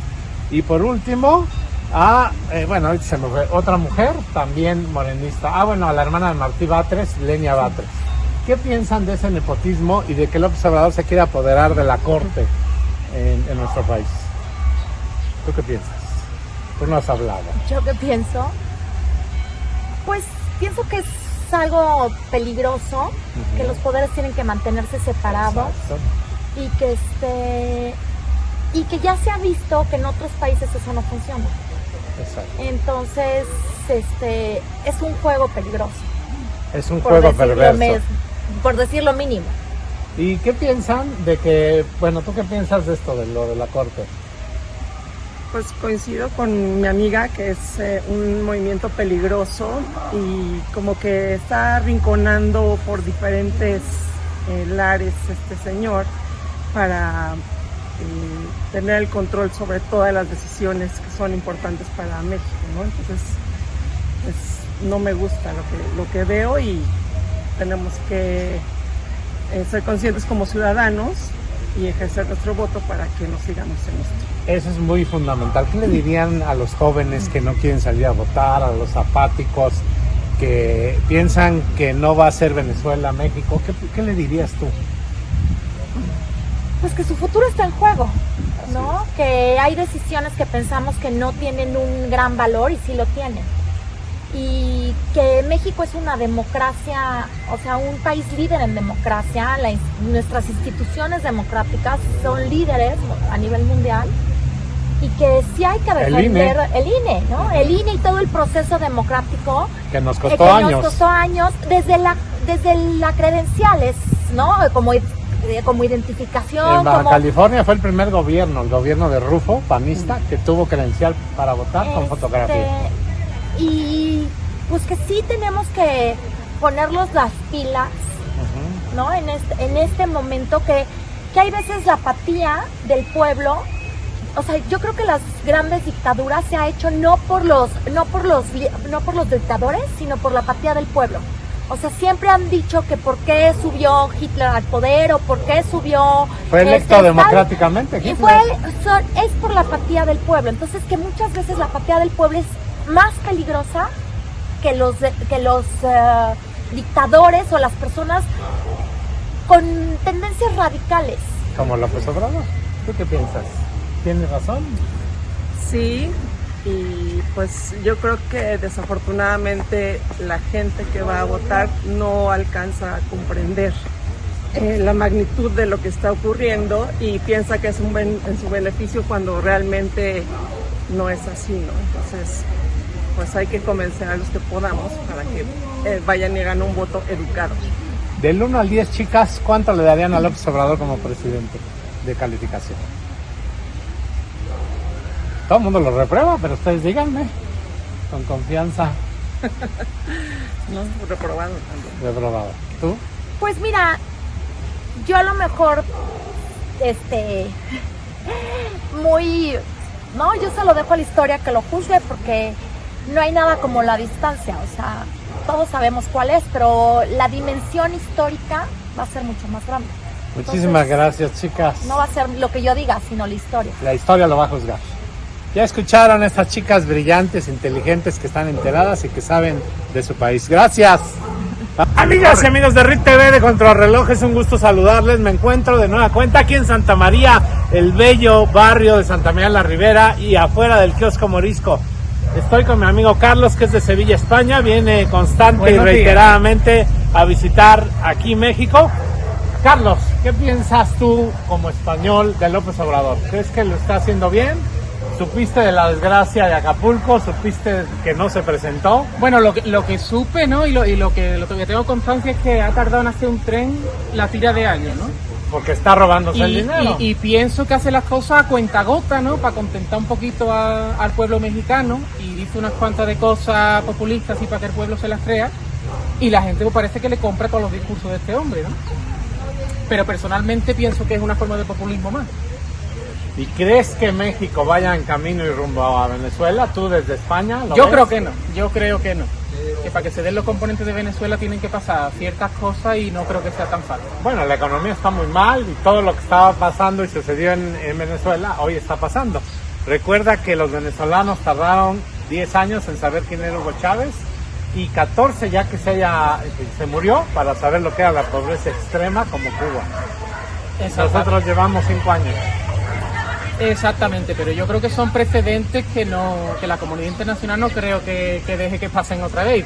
y por último a, ahorita se me fue, otra mujer también morenista, a la hermana de Martí Batres, Lenia Batres. ¿Qué piensan de ese nepotismo y de que López Obrador se quiere apoderar de la corte en nuestro país? ¿Tú qué piensas? Tú no has hablado. ¿Yo qué pienso? Pues pienso que es algo peligroso, que los poderes tienen que mantenerse separados. Exacto. y que ya se ha visto que en otros países eso no funciona. Exacto. Entonces, es un juego peligroso. Es un juego perverso. Por decir lo mínimo. ¿Y qué piensan de que, tú qué piensas de esto, de lo de la corte? Pues coincido con mi amiga que es un movimiento peligroso y como que está arrinconando por diferentes lares este señor para tener el control sobre todas las decisiones que son importantes para México, ¿no? Entonces, no me gusta lo que veo y tenemos que ser conscientes como ciudadanos y ejercer nuestro voto para que nos sigamos en esto. Eso es muy fundamental. ¿Qué le dirían a los jóvenes que no quieren salir a votar, a los apáticos, que piensan que no va a ser Venezuela, México? ¿Qué le dirías tú? Pues que su futuro está en juego, ¿no? Que hay decisiones que pensamos que no tienen un gran valor y sí lo tienen. Y que México es una democracia, o sea, un país líder en democracia. Nuestras instituciones democráticas son líderes a nivel mundial. Y que sí hay que defender el INE, ¿no? El INE y todo el proceso democrático que nos costó años. Nos costó años desde la credenciales, ¿no? Como identificación. En Baja California fue el primer gobierno, el gobierno de Rufo, panista, que tuvo credencial para votar con fotografía. Y pues que sí tenemos que ponernos las pilas, ¿no? En este momento que hay veces la apatía del pueblo. O sea, yo creo que las grandes dictaduras se ha hecho no por los dictadores, sino por la apatía del pueblo. O sea, siempre han dicho que por qué subió Hitler al poder o por qué subió... Fue electo democráticamente Hitler. Y es por la apatía del pueblo. Entonces, que muchas veces la apatía del pueblo es más peligrosa que los dictadores o las personas con tendencias radicales. Como López Obrador. ¿Tú qué piensas? ¿Tienes razón? Sí, y pues yo creo que desafortunadamente la gente que va a votar no alcanza a comprender la magnitud de lo que está ocurriendo y piensa que es en su beneficio cuando realmente no es así, ¿no? Entonces, pues hay que convencer a los que podamos para que vayan y hagan un voto educado. Del 1 al 10, chicas, ¿cuánto le darían a López Obrador como presidente de calificación? Todo el mundo lo reprueba, pero ustedes díganme, con confianza. No, reprobado también. Reprobado. ¿Tú? Pues mira, yo a lo mejor, no, yo se lo dejo a la historia que lo juzgue porque no hay nada como la distancia, o sea, todos sabemos cuál es, pero la dimensión histórica va a ser mucho más grande. Muchísimas Entonces, gracias, chicas. No va a ser lo que yo diga, sino la historia. La historia lo va a juzgar. Ya escucharon a estas chicas brillantes, inteligentes, que están enteradas y que saben de su país. Gracias. Amigas y amigos de RIT TV de Contrarreloj, es un gusto saludarles. Me encuentro de nueva cuenta aquí en Santa María, el bello barrio de Santa María la Ribera, y afuera del kiosco Morisco. Estoy con mi amigo Carlos, que es de Sevilla, España. Viene constante y reiteradamente a visitar aquí México. Carlos, ¿qué piensas tú como español de López Obrador? ¿Crees que lo está haciendo bien? ¿Supiste de la desgracia de Acapulco? ¿Supiste que no se presentó? Bueno, lo que supe, ¿no? Y lo que tengo constancia es que ha tardado en hacer un tren la tira de años, ¿no? Porque está robándose el dinero. Y pienso que hace las cosas a cuentagota, ¿no? Para contentar un poquito al pueblo mexicano, y dice unas cuantas de cosas populistas y para que el pueblo se las crea, y la gente pues, parece que le compra todos los discursos de este hombre, ¿no? Pero personalmente pienso que es una forma de populismo más. ¿Y crees que México vaya en camino y rumbo a Venezuela? ¿Tú desde España lo Yo ves? creo que no. Que para que se den los componentes de Venezuela tienen que pasar ciertas cosas y no creo que sea tan fácil. Bueno, la economía está muy mal y todo lo que estaba pasando y sucedió en Venezuela hoy está pasando. Recuerda que los venezolanos tardaron 10 años en saber quién era Hugo Chávez y 14 ya que se murió para saber lo que era la pobreza extrema como Cuba. Nosotros llevamos 5 años. Exactamente, pero yo creo que son precedentes que la comunidad internacional no creo que deje que pasen otra vez.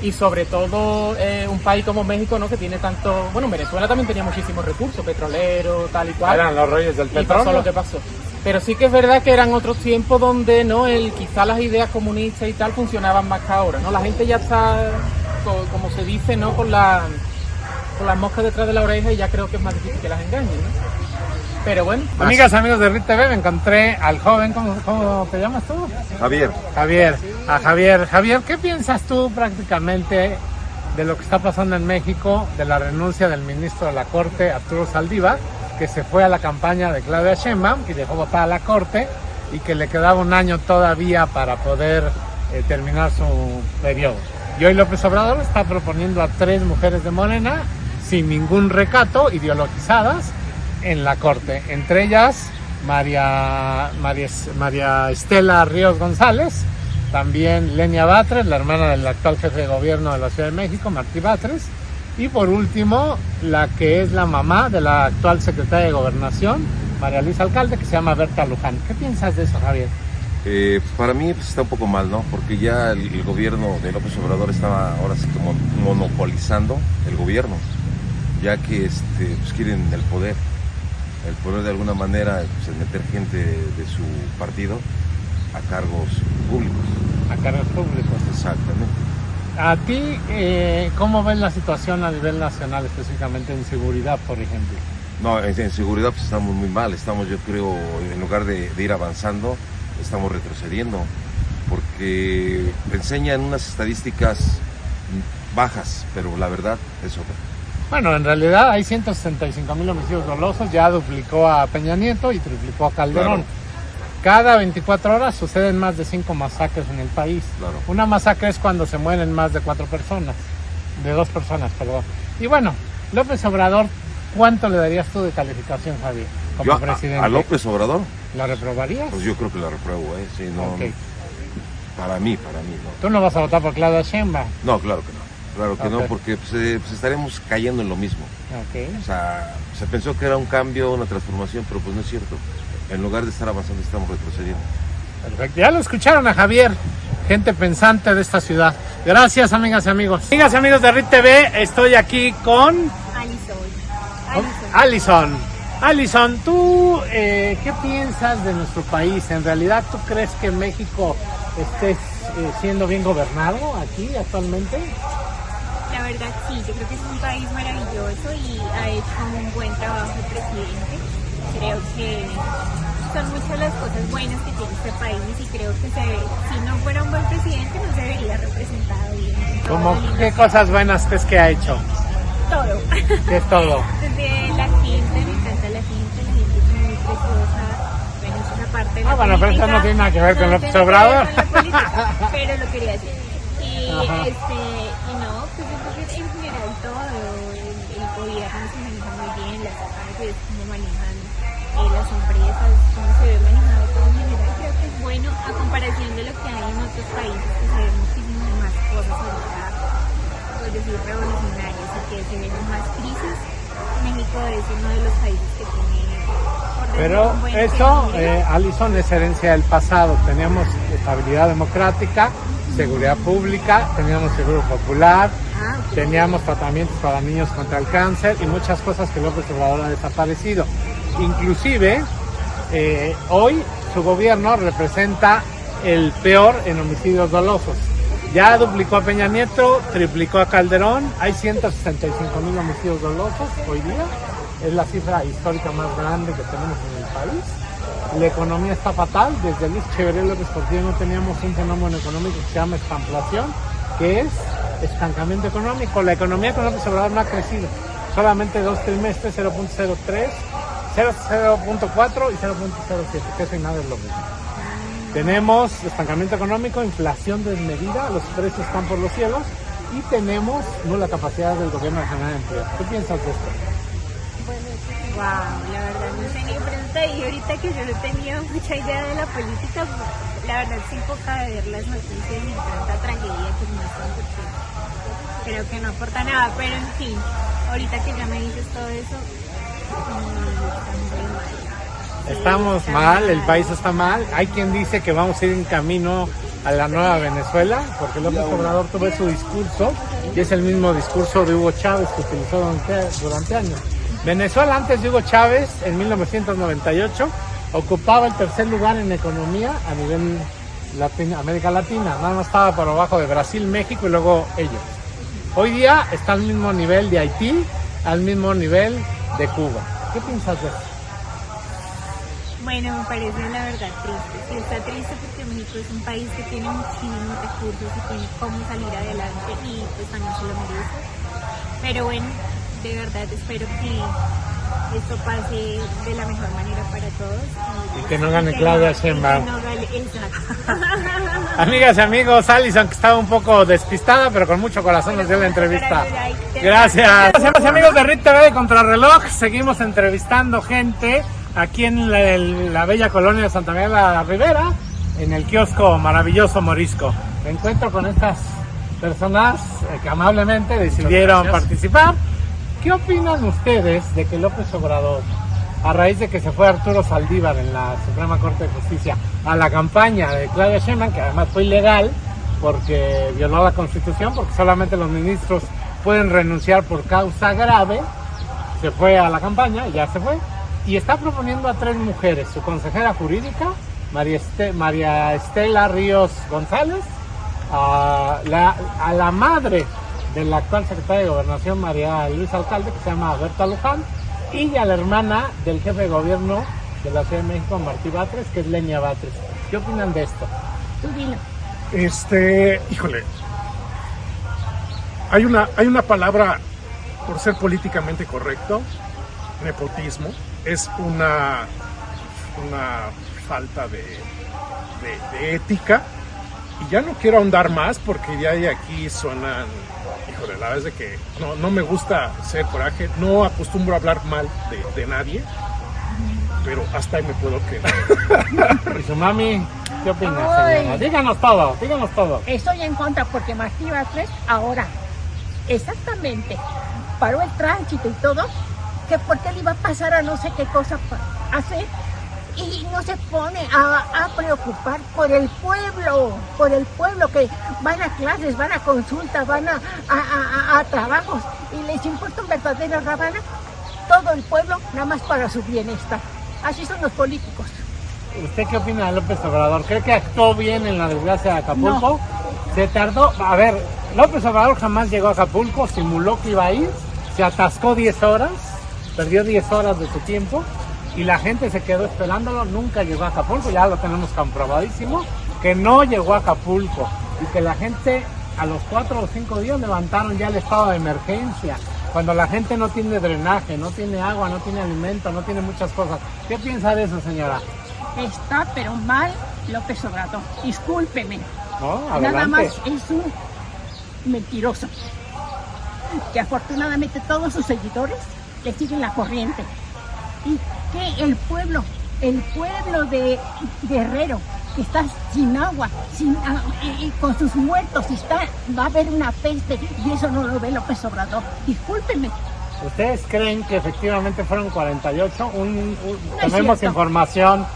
Y sobre todo un país como México, ¿no? Que tiene tanto... Bueno, en Venezuela también tenía muchísimos recursos, petroleros, tal y cual. Eran los reyes del petróleo. Y pasó lo que pasó. Pero sí que es verdad que eran otros tiempos donde no quizá las ideas comunistas y tal funcionaban más que ahora, ¿no? La gente ya está, como se dice, ¿no? Con las moscas detrás de la oreja, y ya creo que es más difícil que las engañen, ¿no? Pero bueno. Amigas, amigos de RIT TV, me encontré al joven, ¿cómo te llamas tú? Javier. Javier, ¿qué piensas tú prácticamente de lo que está pasando en México, de la renuncia del ministro de la Corte, Arturo Saldívar, que se fue a la campaña de Claudia Sheinbaum, que dejó votar a la Corte y que le quedaba un año todavía para poder terminar su periodo? Y hoy López Obrador está proponiendo a 3 mujeres de Morena, sin ningún recato, ideologizadas, en la Corte, entre ellas María Estela Ríos González, también Lenia Batres, la hermana del actual jefe de gobierno de la Ciudad de México, Martí Batres, y por último la que es la mamá de la actual secretaria de Gobernación, María Luisa Alcalde, que se llama Berta Luján. ¿Qué piensas de eso, Javier? Para mí pues, está un poco mal, ¿no? Porque ya el gobierno de López Obrador estaba ahora sí como monopolizando el gobierno, ya que pues, quieren el poder de alguna manera pues, meter gente de su partido a cargos públicos. A cargos públicos. Exactamente. ¿A ti cómo ves la situación a nivel nacional, específicamente en seguridad, por ejemplo? No, en seguridad pues estamos muy mal, yo creo, en lugar de ir avanzando, estamos retrocediendo, porque enseñan unas estadísticas bajas, pero la verdad es otra. Bueno, en realidad hay 165,000 homicidios dolosos, ya duplicó a Peña Nieto y triplicó a Calderón. Claro. Cada 24 horas suceden más de 5 masacres en el país. Claro. Una masacre es cuando se mueren más de 2 personas, perdón. Y bueno, López Obrador, ¿cuánto le darías tú de calificación, Javier, como presidente? ¿A López Obrador? ¿La reprobarías? Pues yo creo que la repruebo, sí, no, okay. Para mí, no. ¿Tú no vas a votar por Claudia Sheinbaum? No, claro que no. Claro que no, porque pues estaremos cayendo en lo mismo. Okay. O sea, se pensó que era un cambio, una transformación, pero pues no es cierto. En lugar de estar avanzando, estamos retrocediendo. Perfecto, ya lo escucharon a Javier, gente pensante de esta ciudad. Gracias, amigas y amigos. Amigas y amigos de RIT TV, estoy aquí con Alison, ¿tú qué piensas de nuestro país? ¿En realidad tú crees que México esté siendo bien gobernado aquí actualmente? La verdad sí, yo creo que es un país maravilloso y ha hecho un buen trabajo el presidente. Creo que son muchas las cosas buenas que tiene este país y creo que si no fuera un buen presidente no se vería representado bien. ¿Cómo qué cosas buenas crees que ha hecho? Todo. ¿Qué es todo? Desde la gente, me encanta la gente es muy preciosa. Bueno, es una parte de la bueno, pero eso no tiene nada que ver con López Obrador. Pero lo quería decir. Y no, pues entonces en general todo, el gobierno se maneja muy bien, las calles, cómo manejan las empresas, cómo se ve manejado todo en general, creo que es bueno a comparación de lo que hay en otros países que se ven muchísimas más cosas ahorita, por decir revolucionarias y que se ven más crisis. México es uno de los países que tiene. Pero eso, Alison, es herencia del pasado. Teníamos estabilidad democrática, seguridad pública, teníamos seguro popular, teníamos tratamientos para niños contra el cáncer y muchas cosas que López Obrador ha desaparecido. Inclusive, hoy su gobierno representa el peor en homicidios dolosos. Ya duplicó a Peña Nieto, triplicó a Calderón, hay 165,000 homicidios dolosos hoy día. Es la cifra histórica más grande que tenemos en el país. La economía está fatal. Desde Luis Echeverría López Portillo no teníamos un fenómeno económico que se llama estamplación, que es estancamiento económico. La economía con López Obrador no ha crecido. Solamente 2 trimestres, 0.03, 0.4 y 0.07, que eso y nada es lo mismo. Tenemos estancamiento económico, inflación desmedida, los precios están por los cielos y tenemos nula capacidad del gobierno de generar empleo. ¿Qué piensas de esto? Wow, la verdad no sé ni qué pregunta y ahorita que yo no tenía mucha idea de la política, la verdad sí poca de ver las noticias y tanta tragedia que muestran porque creo que no aporta nada, pero en fin, ahorita que ya me dices todo eso, estamos mal, el país está mal. Hay quien dice que vamos a ir en camino a la nueva Venezuela, porque López Obrador tuvo su discurso y es el mismo discurso de Hugo Chávez que utilizó durante años. Venezuela antes de Hugo Chávez, en 1998, ocupaba el tercer lugar en economía a nivel América Latina. Nada más estaba por abajo de Brasil, México y luego ellos. Hoy día está al mismo nivel de Haití, al mismo nivel de Cuba. ¿Qué piensas de eso? Bueno, me parece la verdad triste. Sí, está triste porque México es un país que tiene muchísimos recursos y tiene cómo salir adelante y pues también se lo merece. Pero bueno, de verdad espero que esto pase de la mejor manera para todos. Y que no gane Claudia Sheinbaum. Exacto. Amigas y amigos, Alison, que estaba un poco despistada, pero con mucho corazón nos dio la entrevista. Gracias. Gracias amigos de RIT TV de Contrarreloj. Seguimos entrevistando gente aquí en la bella colonia de Santa María de la Ribera, en el kiosco maravilloso Morisco. Me encuentro con estas personas que amablemente decidieron participar. ¿Qué opinan ustedes de que López Obrador, a raíz de que se fue Arturo Saldívar en la Suprema Corte de Justicia a la campaña de Claudia Sheinbaum, que además fue ilegal porque violó la Constitución, porque solamente los ministros pueden renunciar por causa grave, se fue a la campaña y ya se fue, y está proponiendo a 3 mujeres, su consejera jurídica, María Estela Ríos González, a la madre del actual secretario de Gobernación, María Luisa Alcalde, que se llama Berta Luján, y a la hermana del jefe de gobierno de la Ciudad de México, Martí Batres, que es Lenia Batres. ¿Qué opinan de esto? Tú dilo. Híjole, hay una palabra, por ser políticamente correcto, nepotismo, es una falta de ética, y ya no quiero ahondar más porque ya de aquí suenan, híjole, la verdad es de que no me gusta ser coraje, no acostumbro a hablar mal de nadie, pero hasta ahí me puedo quedar. ¿Y su mami qué opina, señora? Díganos todo. Estoy en contra porque Martí Batres ahora exactamente paró el tránsito y todo, que porque le iba a pasar a no sé qué cosa hacer, y no se pone a preocupar por el pueblo que van a clases, van a consultas, van a trabajos, y les importa un verdadero rabana todo el pueblo nada más para su bienestar. Así son los políticos. ¿Usted qué opina de López Obrador? ¿Cree que actuó bien en la desgracia de Acapulco? No. Se tardó, a ver, López Obrador jamás llegó a Acapulco, simuló que iba a ir, se atascó 10 horas, perdió 10 horas de su tiempo, y la gente se quedó esperándolo, nunca llegó a Acapulco, ya lo tenemos comprobadísimo, que no llegó a Acapulco y que la gente a los 4 o 5 días levantaron ya el estado de emergencia, cuando la gente no tiene drenaje, no tiene agua, no tiene alimento, no tiene muchas cosas. ¿Qué piensa de eso, señora? Está pero mal López Obrador, discúlpeme. No, adelante. Nada más es un mentiroso, que afortunadamente todos sus seguidores le siguen la corriente. Y que el pueblo de Guerrero, que está sin agua, con sus muertos, va a haber una peste, y eso no lo ve López Obrador. Discúlpenme. ¿Ustedes creen que efectivamente fueron 48? Tenemos cierto. información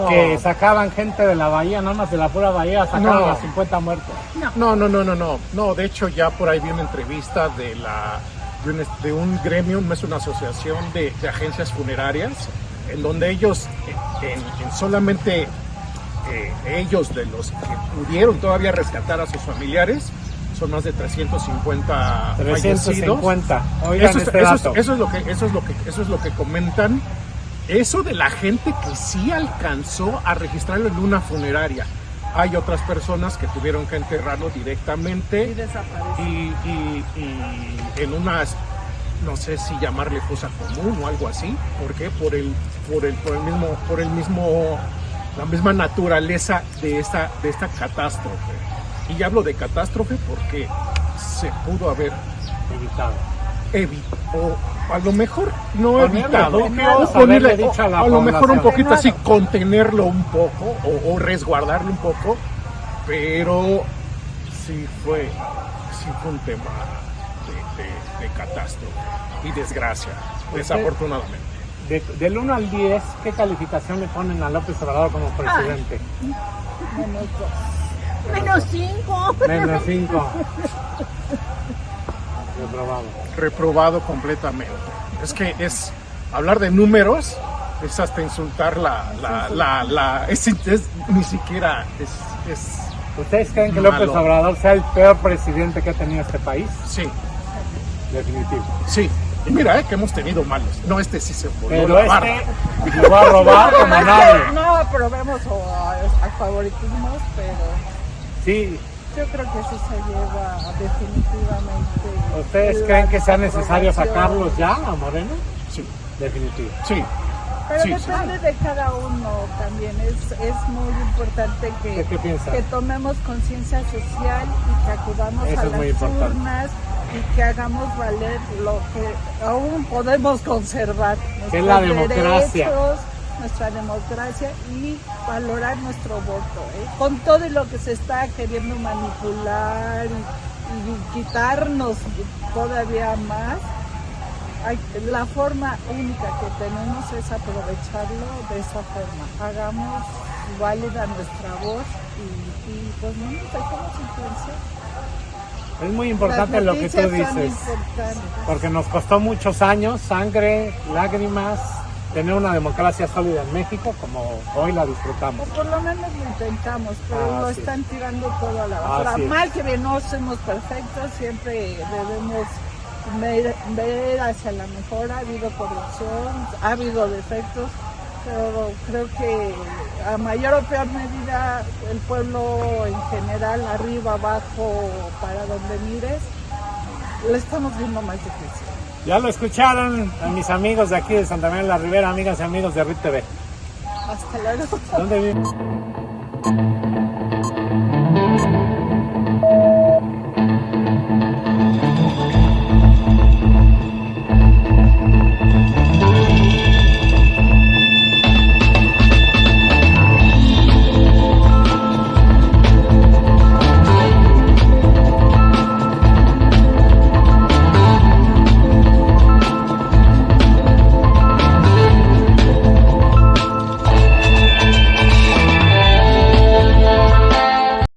que sacaban gente de la bahía, nada más de la pura bahía, sacaron a 50 muertos. No, de hecho ya por ahí vi una entrevista de un gremio, no es una asociación de agencias funerarias, en donde ellos, solamente ellos, de los que pudieron todavía rescatar a sus familiares, son más de 350 fallecidos. Oigan este dato. Eso es lo que comentan. Eso de la gente que sí alcanzó a registrarlo en una funeraria. Hay otras personas que tuvieron que enterrarlo directamente y en unas, no sé si llamarle fosa común o algo así. ¿Por qué? La misma naturaleza de esta catástrofe. Y hablo de catástrofe porque se pudo haber evitado, o a lo mejor no evitado, a lo mejor un poquito así, contenerlo un poco o resguardarlo un poco, pero sí fue un tema de catástrofe y desgracia, desafortunadamente. Del 1 al 10, ¿qué calificación le ponen a López Obrador como presidente? -5. -5. Reprobado completamente. Es que hablar de números es hasta insultar ni siquiera es. ¿Ustedes creen que malo. López Obrador sea el peor presidente que ha tenido este país? Sí. Definitivo. Sí. Y mira, que hemos tenido malos. No, este sí se volvió. Pero le va a robar como nadie. No aprobemos a favoritismos, pero sí. Yo creo que sí se lleva definitivamente. ¿Ustedes creen que sea necesario sacarlos ya a Moreno? Sí. Definitivo. Sí. Pero depende de cada uno también. Es muy importante que tomemos conciencia social y que acudamos a las urnas y que hagamos valer lo que aún podemos conservar. Es la democracia. Derechos, nuestra democracia y valorar nuestro voto. Con todo lo que se está queriendo manipular y quitarnos todavía más, la forma única que tenemos es aprovecharlo de esa forma. Hagamos válida nuestra voz y pues no nos dejemos influenciar. Es muy importante lo que tú dices, porque nos costó muchos años, sangre, lágrimas, tener una democracia sólida en México como hoy la disfrutamos. O por lo menos lo intentamos, pero lo están tirando todo a la basura. Mal que bien, no somos perfectos, siempre debemos ver hacia la mejora. Ha habido corrupción, ha habido defectos, pero creo que a mayor o peor medida el pueblo en general, arriba, abajo, para donde mires, lo estamos viendo más difícil. Ya lo escucharon a mis amigos de aquí de Santa María la Ribera, amigas y amigos de RIT TV. Hasta luego. ¿Dónde viven?